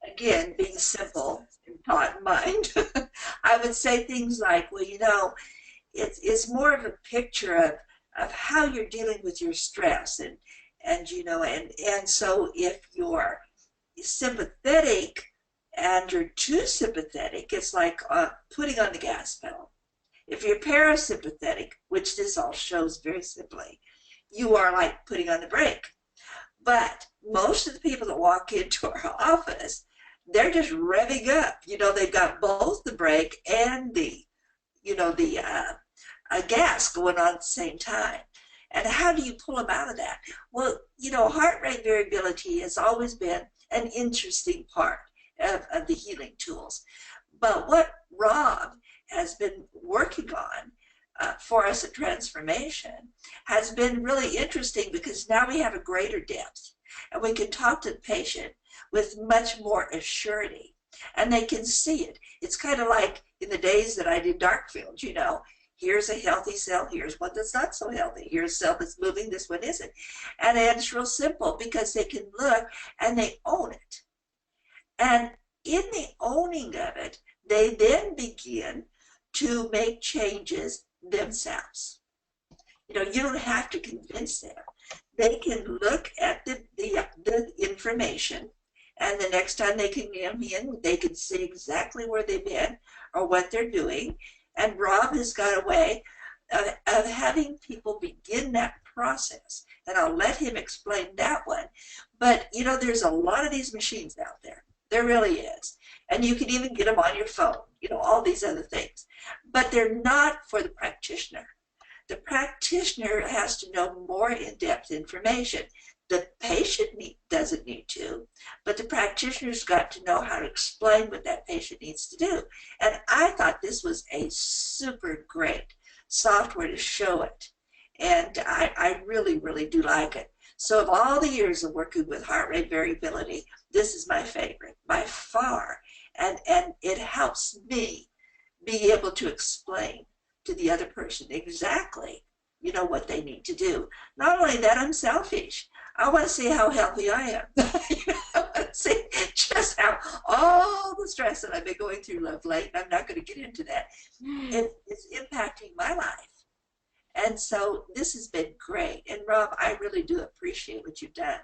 again, being simple and taught in mind, I would say things like, well, you know, it's more of a picture of how you're dealing with your stress, and you know, and so if you're sympathetic and you're too sympathetic, it's like putting on the gas pedal. If you're parasympathetic, which this all shows very simply, you are like putting on the brake. But most of the people that walk into our office, they're just revving up. You know, they've got both the brake and the, you know, the gas going on at the same time. And how do you pull them out of that? Well, you know, heart rate variability has always been an interesting part of the healing tools. But what Rob has been working on for us at Transformation has been really interesting, because now we have a greater depth and we can talk to the patient with much more assurity, and they can see it. It's kind of like in the days that I did dark field, you know, here's a healthy cell, here's one that's not so healthy, here's a cell that's moving, this one isn't. And it's real simple because they can look and they own it. And in the owning of it, they then begin to make changes themselves. You know, you don't have to convince them. They can look at the information, and the next time they can come in, they can see exactly where they've been or what they're doing. And Rob has got a way of having people begin that process. And I'll let him explain that one. But, you know, there's a lot of these machines out there. There really is. And you can even get them on your phone, you know, all these other things. But they're not for the practitioner. The practitioner has to know more in-depth information. The patient doesn't need to, but the practitioner's got to know how to explain what that patient needs to do. And I thought this was a super great software to show it. And I really, really do like it. So of all the years of working with heart rate variability, this is my favorite by far. And it helps me be able to explain to the other person exactly, you know, what they need to do. Not only that, I'm selfish. I want to see how healthy I am. You know? see just how all the stress that I've been going through of late, I'm not going to get into that, it's impacting my life. And so this has been great. And Rob, I really do appreciate what you've done.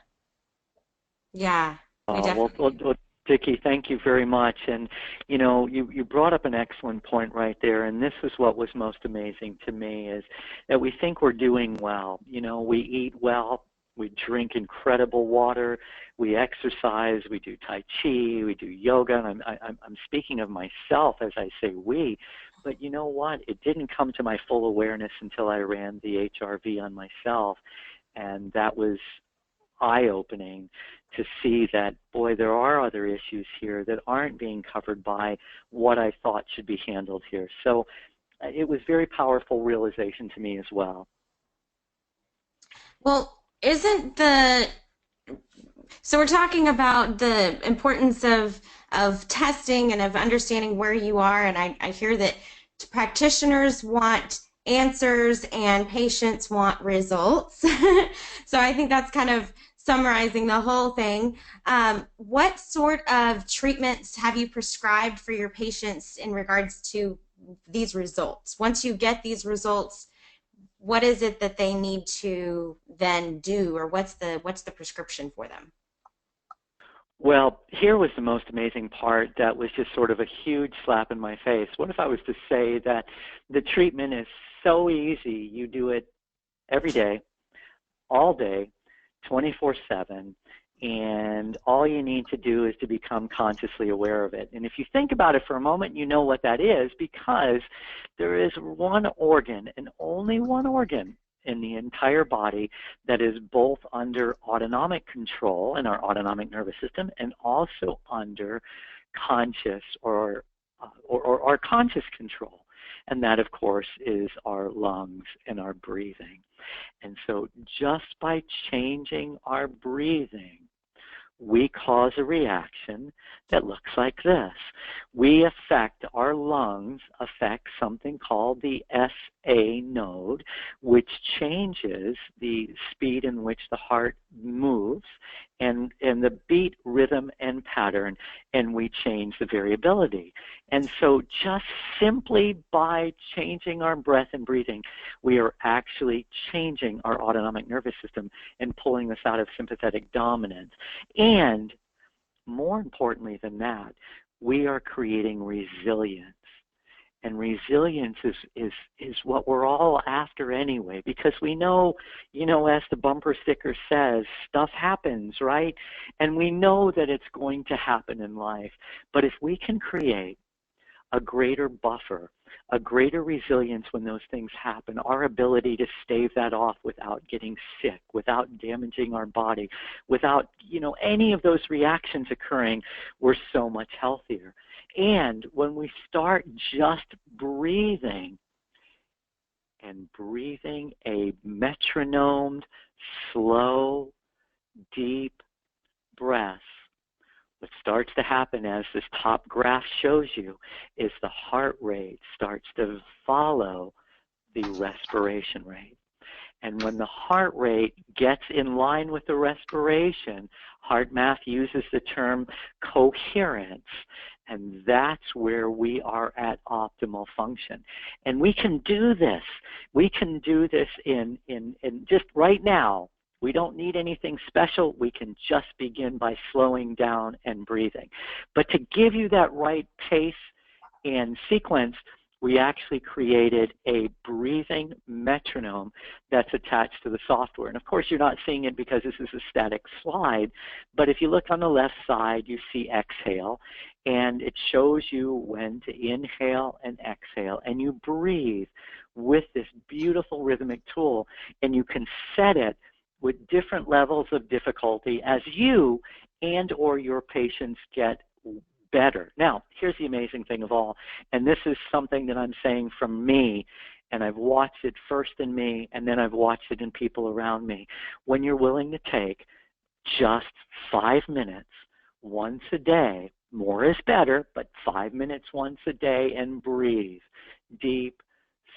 Yeah, we Well, definitely. DicQie, thank you very much. And, you know, you brought up an excellent point right there, and this is what was most amazing to me, is that we think we're doing well. You know, we eat well, we drink incredible water, we exercise, we do Tai Chi, we do yoga, and I'm speaking of myself as I say we, but you know what? It didn't come to my full awareness until I ran the HRV on myself, and that was eye-opening to see that, boy, there are other issues here that aren't being covered by what I thought should be handled here. So it was very powerful realization to me as well. Well, so we're talking about the importance of testing and of understanding where you are, and I hear that practitioners want answers and patients want results. So I think that's kind of summarizing the whole thing. What sort of treatments have you prescribed for your patients in regards to these results? Once you get these results, what is it that they need to then do, or what's the prescription for them? Well, here was the most amazing part that was just sort of a huge slap in my face. What if I was to say that the treatment is so easy, you do it every day, all day, 24/7, and all you need to do is to become consciously aware of it. And if you think about it for a moment, you know what that is, because there is one organ, and only one organ in the entire body, that is both under autonomic control in our autonomic nervous system and also under conscious or our conscious control. And that, of course, is our lungs and our breathing. And so just by changing our breathing, we cause a reaction that looks like this. Our lungs affect something called the SA node, which changes the speed in which the heart moves and the beat, rhythm, and pattern, and we change the variability. And so just simply by changing our breath and breathing, we are actually changing our autonomic nervous system and pulling us out of sympathetic dominance. And more importantly than that, we are creating resilience. And resilience is what we're all after anyway, because we know, as the bumper sticker says, stuff happens, right? And we know that it's going to happen in life. But if we can create a greater buffer, a greater resilience when those things happen, our ability to stave that off without getting sick, without damaging our body, without, any of those reactions occurring, we're so much healthier. And when we start just breathing, and breathing a metronomed, slow, deep breath, what starts to happen, as this top graph shows you, is the heart rate starts to follow the respiration rate. And when the heart rate gets in line with the respiration, heart math uses the term coherence, and that's where we are at optimal function. And we can do this. We can do this in just right now. We don't need anything special. We can just begin by slowing down and breathing. But to give you that right pace and sequence, we actually created a breathing metronome that's attached to the software. And of course, you're not seeing it because this is a static slide, but if you look on the left side, you see exhale, and it shows you when to inhale and exhale, and you breathe with this beautiful rhythmic tool, and you can set it with different levels of difficulty as you and or your patients get better. Now, here's the amazing thing of all, and this is something that I'm saying from me, and I've watched it first in me, and then I've watched it in people around me. When you're willing to take just 5 minutes once a day, more is better, but 5 minutes once a day, and breathe deep,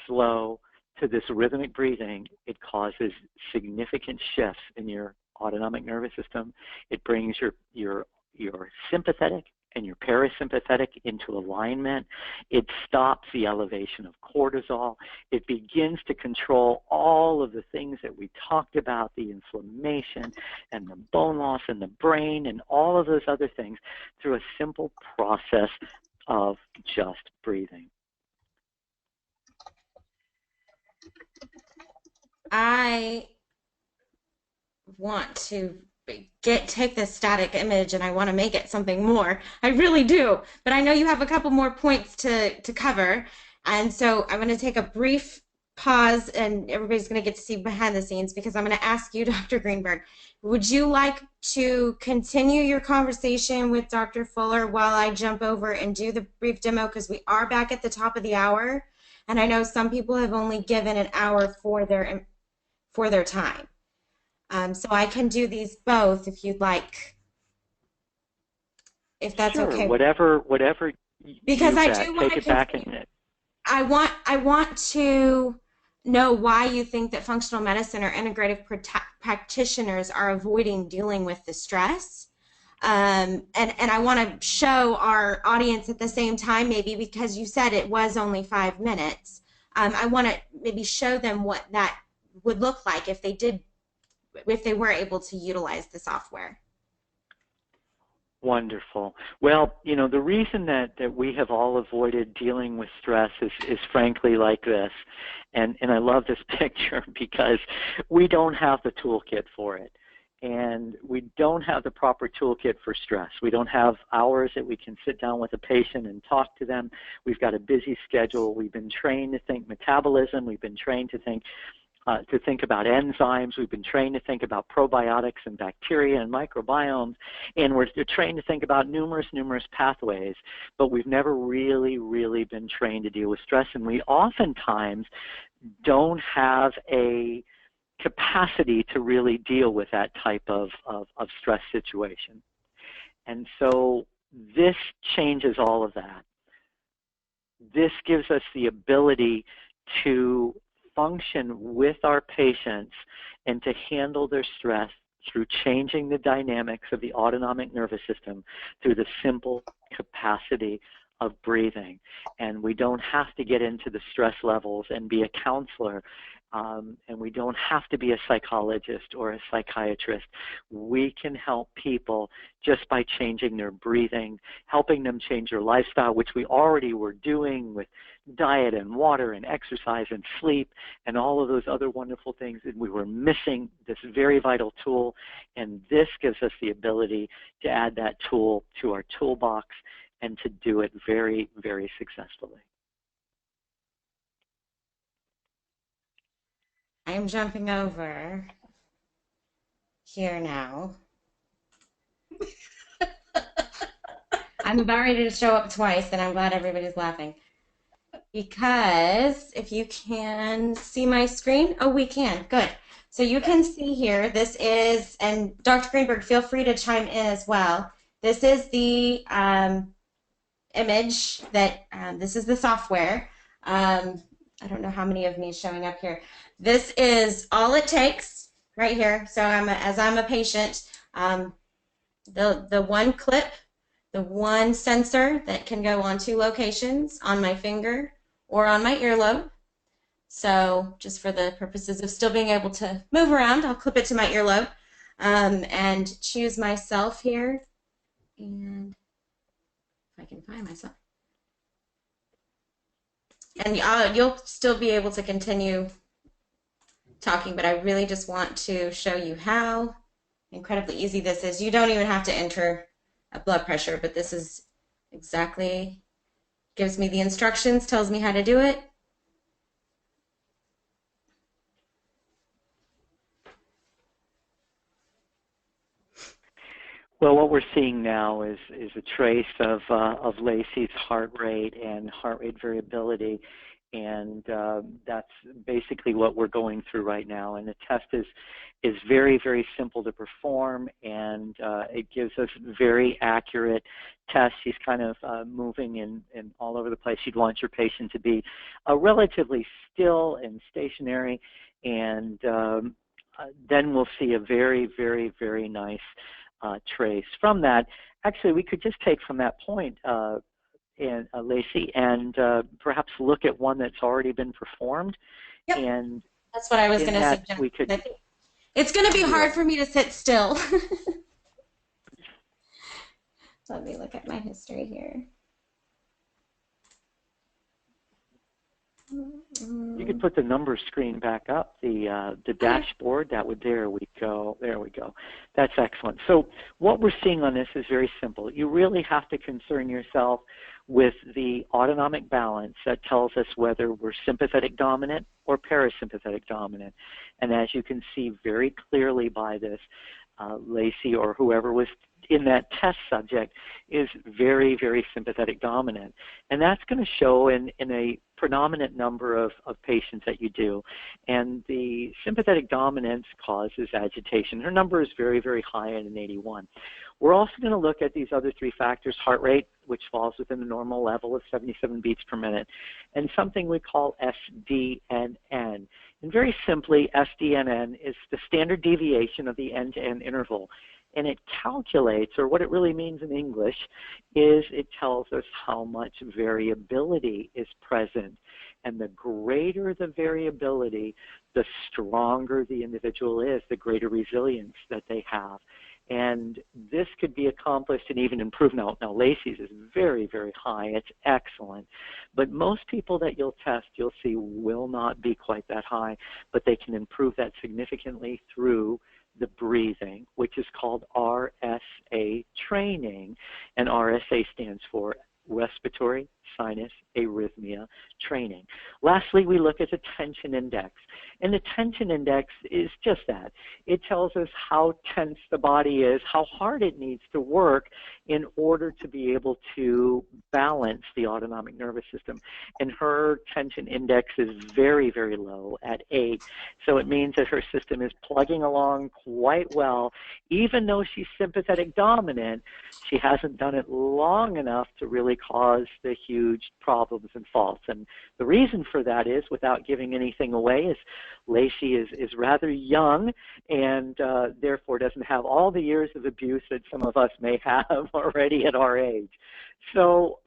slow, to this rhythmic breathing, it causes significant shifts in your autonomic nervous system. It brings your your sympathetic and your parasympathetic into alignment. It stops the elevation of cortisol. It begins to control all of the things that we talked about, the inflammation and the bone loss in the brain and all of those other things through a simple process of just breathing. I want to take this static image and I want to make it something more. I really do. But I know you have a couple more points to cover. And so I'm going to take a brief pause and everybody's going to get to see behind the scenes because I'm going to ask you, Dr. Greenberg, would you like to continue your conversation with Dr. Fuller while I jump over and do the brief demo? Because we are back at the top of the hour. And I know some people have only given an hour for their time. So I can do these both if you'd like, if that's sure, okay. Whatever. Because I do want to back in it. I want to know why you think that functional medicine or integrative practitioners are avoiding dealing with the stress. And I want to show our audience at the same time, maybe because you said it was only 5 minutes. I want to maybe show them what that would look like if they were able to utilize the software. Wonderful. Well, you know, the reason that we have all avoided dealing with stress is frankly like this. And I love this picture because we don't have the toolkit for it. And we don't have the proper toolkit for stress. We don't have hours that we can sit down with a patient and talk to them. We've got a busy schedule. We've been trained to think metabolism. We've been trained to think about enzymes. We've been trained to think about probiotics and bacteria and microbiomes, and we're trained to think about numerous pathways, but we've never really been trained to deal with stress, and we oftentimes don't have a capacity to really deal with that type of stress situation. And so this changes all of that. This gives us the ability to function with our patients and to handle their stress through changing the dynamics of the autonomic nervous system through the simple capacity of breathing. And we don't have to get into the stress levels and be a counselor, and we don't have to be a psychologist or a psychiatrist. We can help people just by changing their breathing, helping them change their lifestyle, which we already were doing with diet and water and exercise and sleep and all of those other wonderful things. And we were missing this very vital tool, and this gives us the ability to add that tool to our toolbox and to do it very successfully. I'm jumping over here now. I'm about ready to show up twice, and I'm glad everybody's laughing. Because if you can see my screen, oh, we can, good. So you can see here, this is, and Dr. Greenberg, feel free to chime in as well. This is the image that, this is the software. I don't know how many of me is showing up here. This is all it takes right here. So as I'm a patient, the one clip, the one sensor that can go on 2 locations, on my finger or on my earlobe. So just for the purposes of still being able to move around, I'll clip it to my earlobe and choose myself here. And if I can find myself. And you'll still be able to continue talking, but I really just want to show you how incredibly easy this is. You don't even have to enter a blood pressure, but this is exactly, gives me the instructions, tells me how to do it. Well, what we're seeing now is a trace of Lacey's heart rate and heart rate variability, and that's basically what we're going through right now. And the test is very simple to perform, and it gives us very accurate tests. She's kind of moving in all over the place. You'd want your patient to be relatively still and stationary, and then we'll see a very nice trace. From that, actually, we could just take from that point, Lacey, and perhaps look at one that's already been performed. Yep. And that's what I was going to suggest. We could, it's going to be hard for me to sit still. Let me look at my history here. You could put the numbers screen back up, the dashboard. There we go. There we go. That's excellent. So what we're seeing on this is very simple. You really have to concern yourself with the autonomic balance that tells us whether we're sympathetic dominant or parasympathetic dominant. And as you can see very clearly by this, Lacey or whoever was in that test subject is very, very sympathetic dominant. And that's going to show in a predominant number of patients that you do. And the sympathetic dominance causes agitation. Her number is very, very high at an 81. We're also going to look at these other three factors: heart rate, which falls within the normal level of 77 beats per minute, and something we call SDNN. And very simply, SDNN is the standard deviation of the end-to-end interval. And it calculates, or what it really means in English, is it tells us how much variability is present. And the greater the variability, the stronger the individual is, the greater resilience that they have. And this could be accomplished and even improved. Now Lacey's is very, very high. It's excellent. But most people that you'll test, you'll see, will not be quite that high. But they can improve that significantly through the breathing, which is called RSA training. And RSA stands for respiratory sinus arrhythmia training. Lastly, we look at the tension index. And the tension index is just that. It tells us how tense the body is, how hard it needs to work in order to be able to balance the autonomic nervous system. And her tension index is very, very low at 8. So it means that her system is plugging along quite well. Even though she's sympathetic dominant, she hasn't done it long enough to really cause the huge problems and faults. And the reason for that is, without giving anything away, is Lacey is rather young and therefore doesn't have all the years of abuse that some of us may have already at our age. So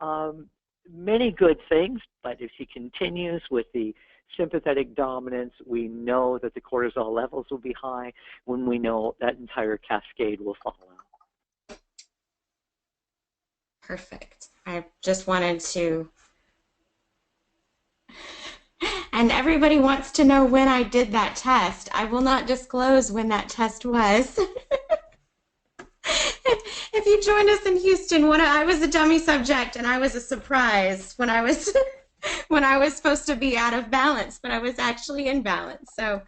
many good things, but if she continues with the sympathetic dominance, we know that the cortisol levels will be high, when we know that entire cascade will follow. Perfect. I just wanted to, and everybody wants to know when I did that test. I will not disclose when that test was. If you joined us in Houston, I was a dummy subject, and I was a surprise when I was when I was supposed to be out of balance, but I was actually in balance. So,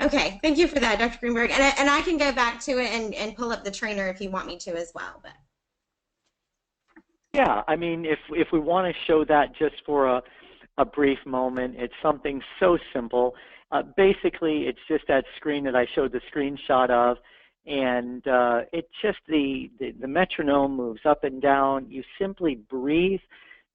okay, thank you for that, Dr. Greenberg. And I can go back to it and pull up the trainer if you want me to as well. But yeah, I mean, if we want to show that just for a brief moment, it's something so simple. Basically, it's just that screen that I showed the screenshot of, and it's just the metronome moves up and down. You simply breathe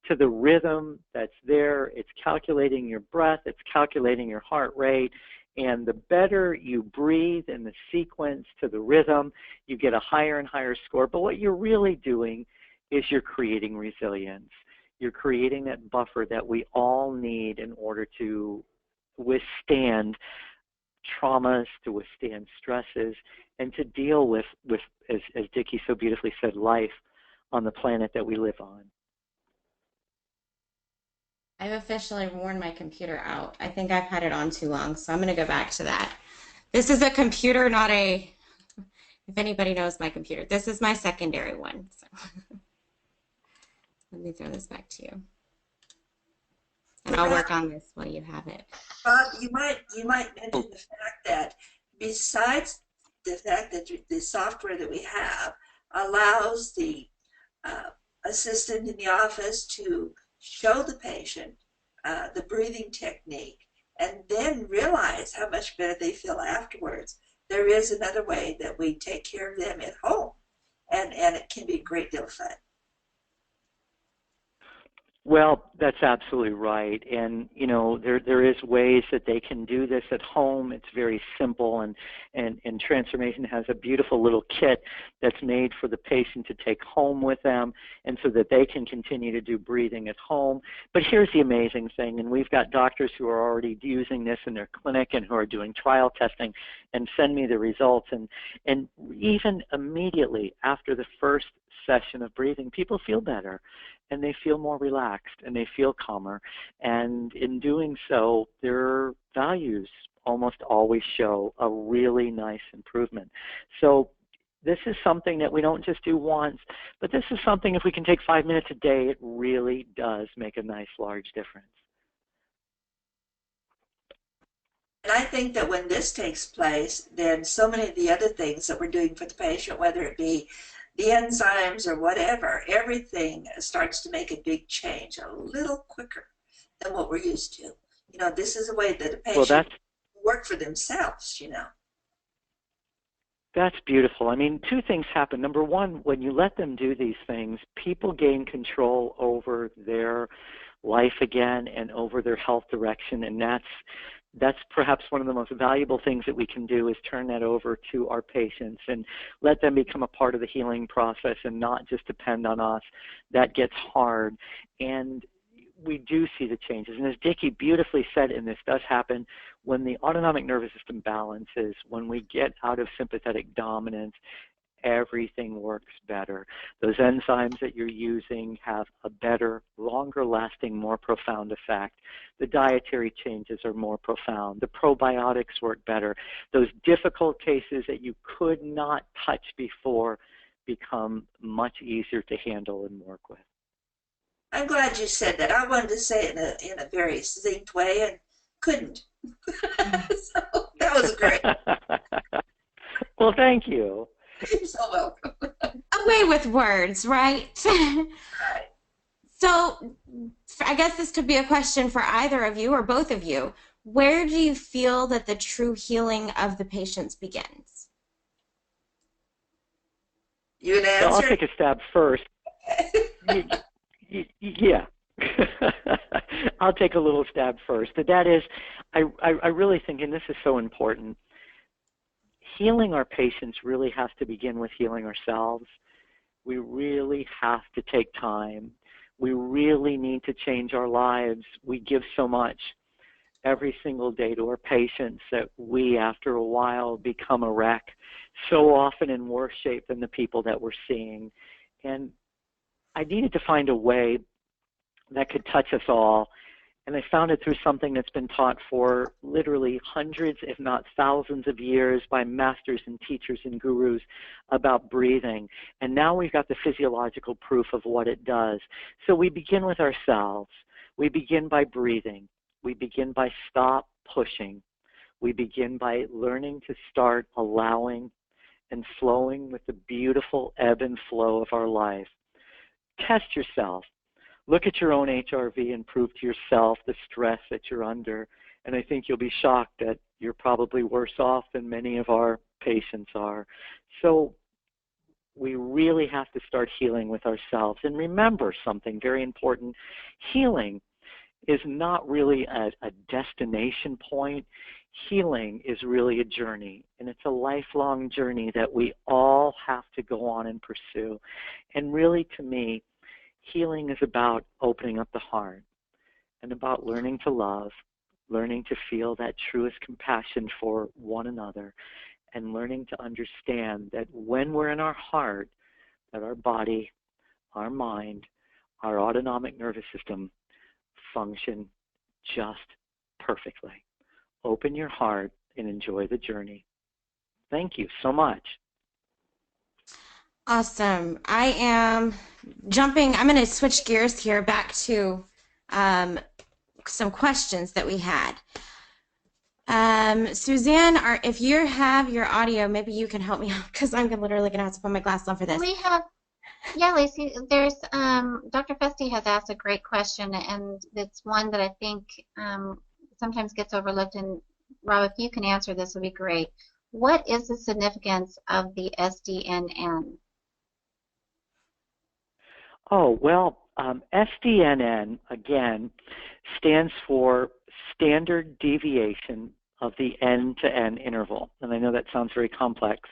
to the rhythm that's there. It's calculating your breath. It's calculating your heart rate. And the better you breathe in the sequence to the rhythm, you get a higher and higher score. But what you're really doing is you're creating resilience. You're creating that buffer that we all need in order to withstand traumas, to withstand stresses, and to deal with as DicQie so beautifully said, life on the planet that we live on. I've officially worn my computer out. I think I've had it on too long, so I'm going to go back to that. This is a computer, not a, if anybody knows my computer, this is my secondary one. So. Let me throw this back to you. And I'll work on this while you have it. Bob, you might mention the fact that besides the fact that the software that we have allows the assistant in the office to show the patient the breathing technique and then realize how much better they feel afterwards, there is another way that we take care of them at home, and it can be a great deal of fun. Well, that's absolutely right. And, you know, there is ways that they can do this at home. It's very simple, and Transformation has a beautiful little kit that's made for the patient to take home with them, and so that they can continue to do breathing at home. But here's the amazing thing, and we've got doctors who are already using this in their clinic and who are doing trial testing and send me the results. And even immediately after the first session of breathing, people feel better, and they feel more relaxed, and they feel calmer. And in doing so, their values almost always show a really nice improvement. So this is something that we don't just do once, but this is something, if we can take 5 minutes a day, it really does make a nice large difference. And I think that when this takes place, then so many of the other things that we're doing for the patient, whether it be the enzymes or whatever, everything starts to make a big change a little quicker than what we're used to. You know, this is a way that a patient work for themselves, you know. That's beautiful. I mean, two things happen. Number one, when you let them do these things, people gain control over their life again and over their health direction, and that's perhaps one of the most valuable things that we can do, is turn that over to our patients and let them become a part of the healing process and not just depend on us. That gets hard, and we do see the changes. And as DicQie beautifully said, and this does happen when the autonomic nervous system balances, when we get out of sympathetic dominance, everything works better. Those enzymes that you're using have a better, longer lasting, more profound effect. The dietary changes are more profound. The probiotics work better. Those difficult cases that you could not touch before become much easier to handle and work with. I'm glad you said that. I wanted to say it in a very succinct way and couldn't. So that was great. Well, thank you. You're so welcome. Away with words, right? Right. So I guess this could be a question for either of you or both of you. Where do you feel that the true healing of the patients begins? You an answer? Well, I'll take a stab first. Yeah. I'll take a little stab first. But that is, I really think, and this is so important, healing our patients really has to begin with healing ourselves. We really have to take time. We really need to change our lives. We give so much every single day to our patients that we, after a while, become a wreck, so often in worse shape than the people that we're seeing. And I needed to find a way that could touch us all. And I found it through something that's been taught for literally hundreds, if not thousands of years by masters and teachers and gurus about breathing. And now we've got the physiological proof of what it does. So we begin with ourselves. We begin by breathing. We begin by stop pushing. We begin by learning to start allowing and flowing with the beautiful ebb and flow of our life. Test yourself. Look at your own HRV and prove to yourself the stress that you're under. And I think you'll be shocked that you're probably worse off than many of our patients are. So we really have to start healing with ourselves. And remember something very important. Healing is not really a destination point. Healing is really a journey, and it's a lifelong journey that we all have to go on and pursue. And really, to me, healing is about opening up the heart and about learning to love, learning to feel that truest compassion for one another, and learning to understand that when we're in our heart, that our body, our mind, our autonomic nervous system function just perfectly. Open your heart and enjoy the journey. Thank you so much. Awesome. I am jumping. I'm going to switch gears here back to some questions that we had. Suzanne, if you have your audio, maybe you can help me out because I'm literally going to have to put my glasses on for this. We have, yeah, Lacey, there's, Dr. Festi has asked a great question, and it's one that I think sometimes gets overlooked. And Rob, if you can answer this, would be great. What is the significance of the SDNN? Oh, well, SDNN, again, stands for standard deviation of the end-to-end interval. And I know that sounds very complex,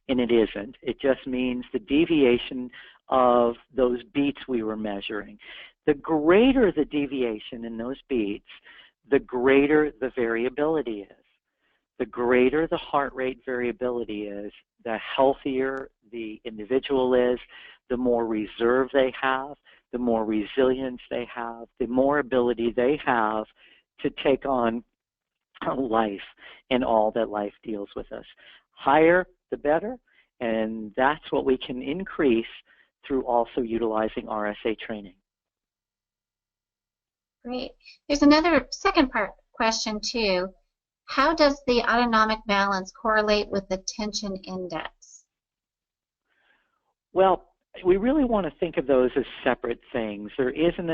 and it isn't. It just means the deviation of those beats we were measuring. The greater the deviation in those beats, the greater the variability is. The greater the heart rate variability is, the healthier the individual is, the more reserve they have, the more resilience they have, the more ability they have to take on life and all that life deals with us. Higher, the better, and that's what we can increase through also utilizing RSA training. Great. There's another second part question too. How does the autonomic balance correlate with the tension index? Well, we really want to think of those as separate things. There isn't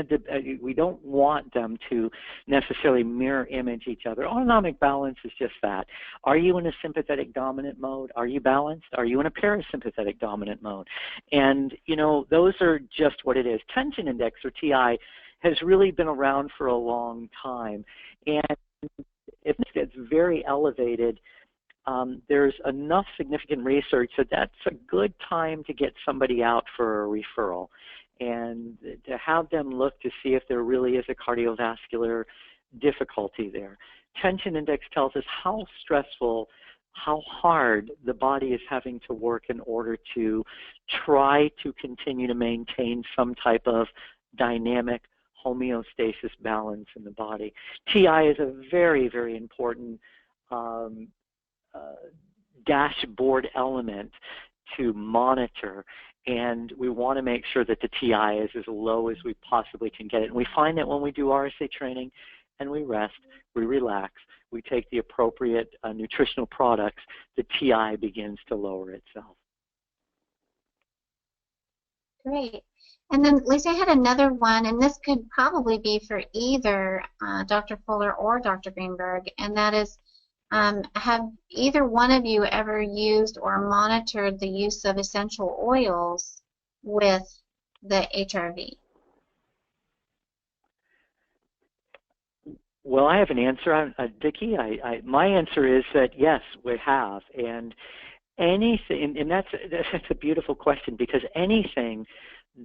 we don't want them to necessarily mirror image each other. Autonomic balance is just that. Are you in a sympathetic dominant mode? Are you balanced? Are you in a parasympathetic dominant mode? And, you know, those are just what it is. Tension index, or TI, has really been around for a long time. And if it gets very elevated, there's enough significant research that that's a good time to get somebody out for a referral and to have them look to see if there really is a cardiovascular difficulty there. Tension index tells us how stressful, how hard the body is having to work in order to try to continue to maintain some type of dynamic homeostasis balance in the body. TI is a very, very important dashboard element to monitor, and we want to make sure that the TI is as low as we possibly can get it. And we find that when we do RSA training and we rest, we relax, we take the appropriate nutritional products, the TI begins to lower itself. Great. And then, Lisa, I had another one, and this could probably be for either Dr. Fuller or Dr. Greenberg, and that is, have either one of you ever used or monitored the use of essential oils with the HRV? Well, I have an answer, DicQie. My answer is that yes, we have, and anything, and that's a beautiful question, because anything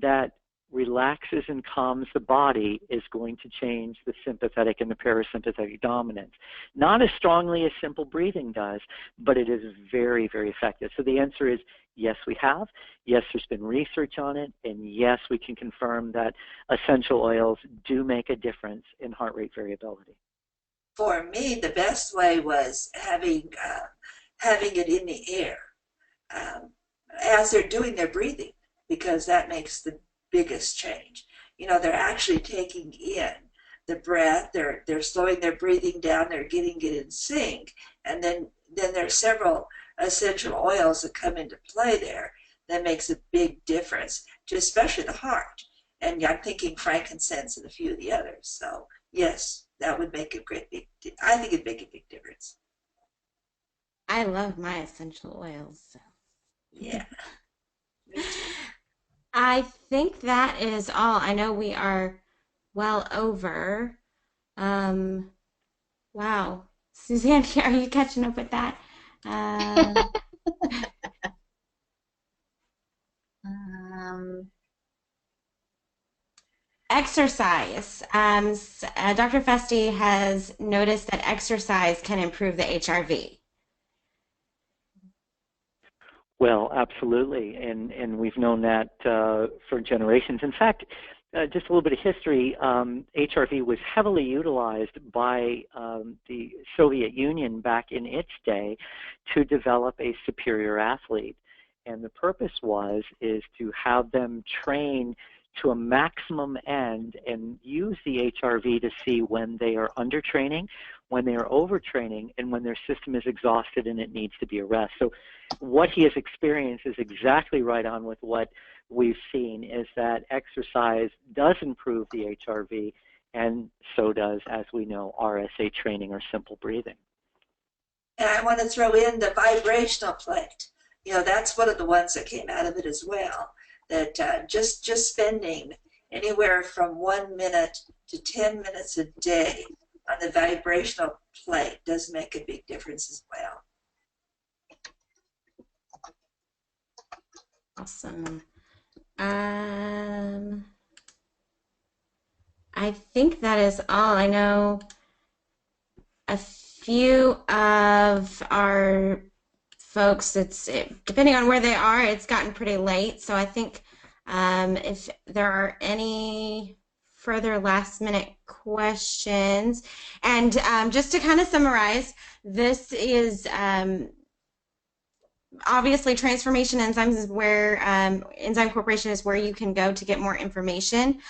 that relaxes and calms the body is going to change the sympathetic and the parasympathetic dominance. Not as strongly as simple breathing does, but it is very, very effective. So the answer is yes, we have. Yes, there's been research on it, and yes, we can confirm that essential oils do make a difference in heart rate variability. For me, the best way was having it in the air as they're doing their breathing, because that makes the biggest change. You know, they're actually taking in the breath, they're slowing their breathing down, they're getting it in sync, and then there's several essential oils that come into play there that makes a big difference, to especially the heart. And I'm thinking frankincense and a few of the others. So yes, that would make a I think it'd make a big difference. I love my essential oils. So. Yeah. I think that is all. I know we are well over. Wow. Suzanne, are you catching up with that? Exercise. Dr. Festi has noticed that exercise can improve the HRV. Well, absolutely, and we've known that for generations. In fact, just a little bit of history, HRV was heavily utilized by the Soviet Union back in its day to develop a superior athlete. And the purpose is to have them train to a maximum end and use the HRV to see when they are under training, when they are overtraining, and when their system is exhausted and it needs to be a rest. So what he has experienced is exactly right on with what we've seen, is that exercise does improve the HRV, and so does, as we know, RSA training or simple breathing. And I want to throw in the vibrational plate. You know, that's one of the ones that came out of it as well, that just spending anywhere from 1 minute to 10 minutes a day on the vibrational plate does make a big difference as well. Awesome. I think that is all. I know a few of our folks, depending on where they are, it's gotten pretty late. So I think if there are any further last minute questions, and just to kind of summarize, this is obviously Transformation Enzymes is where Enzyme Corporation is where you can go to get more information.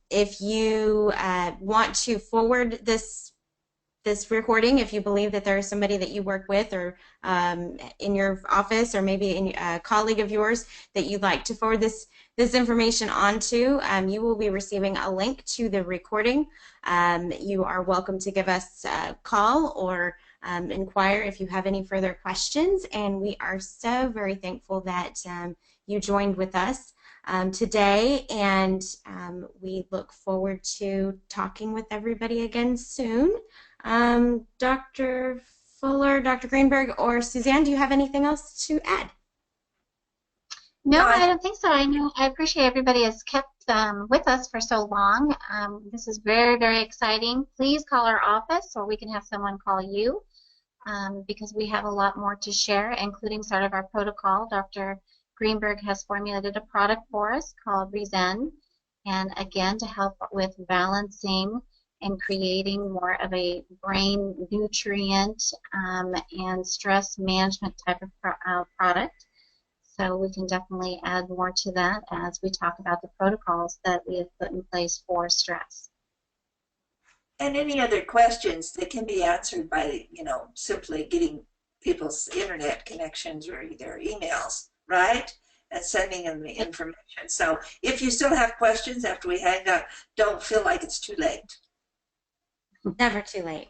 If you want to forward this recording, if you believe that there is somebody that you work with or in your office or maybe a colleague of yours that you'd like to forward this information on to, you will be receiving a link to the recording. You are welcome to give us a call or inquire if you have any further questions, and we are so very thankful that you joined with us today, and we look forward to talking with everybody again soon. Dr. Fuller, Dr. Greenberg, or Suzanne, do you have anything else to add? No, I don't think so. I appreciate everybody has kept with us for so long. This is very, very exciting. Please call our office, or we can have someone call you, because we have a lot more to share, including sort of our protocol. Dr. Greenberg has formulated a product for us called Rezen, and again, to help with balancing and creating more of a brain nutrient and stress management type of product. So we can definitely add more to that as we talk about the protocols that we have put in place for stress. And any other questions that can be answered by, simply getting people's internet connections or their emails, right? And sending them the information. So if you still have questions after we hang up, don't feel like it's too late. Never too late.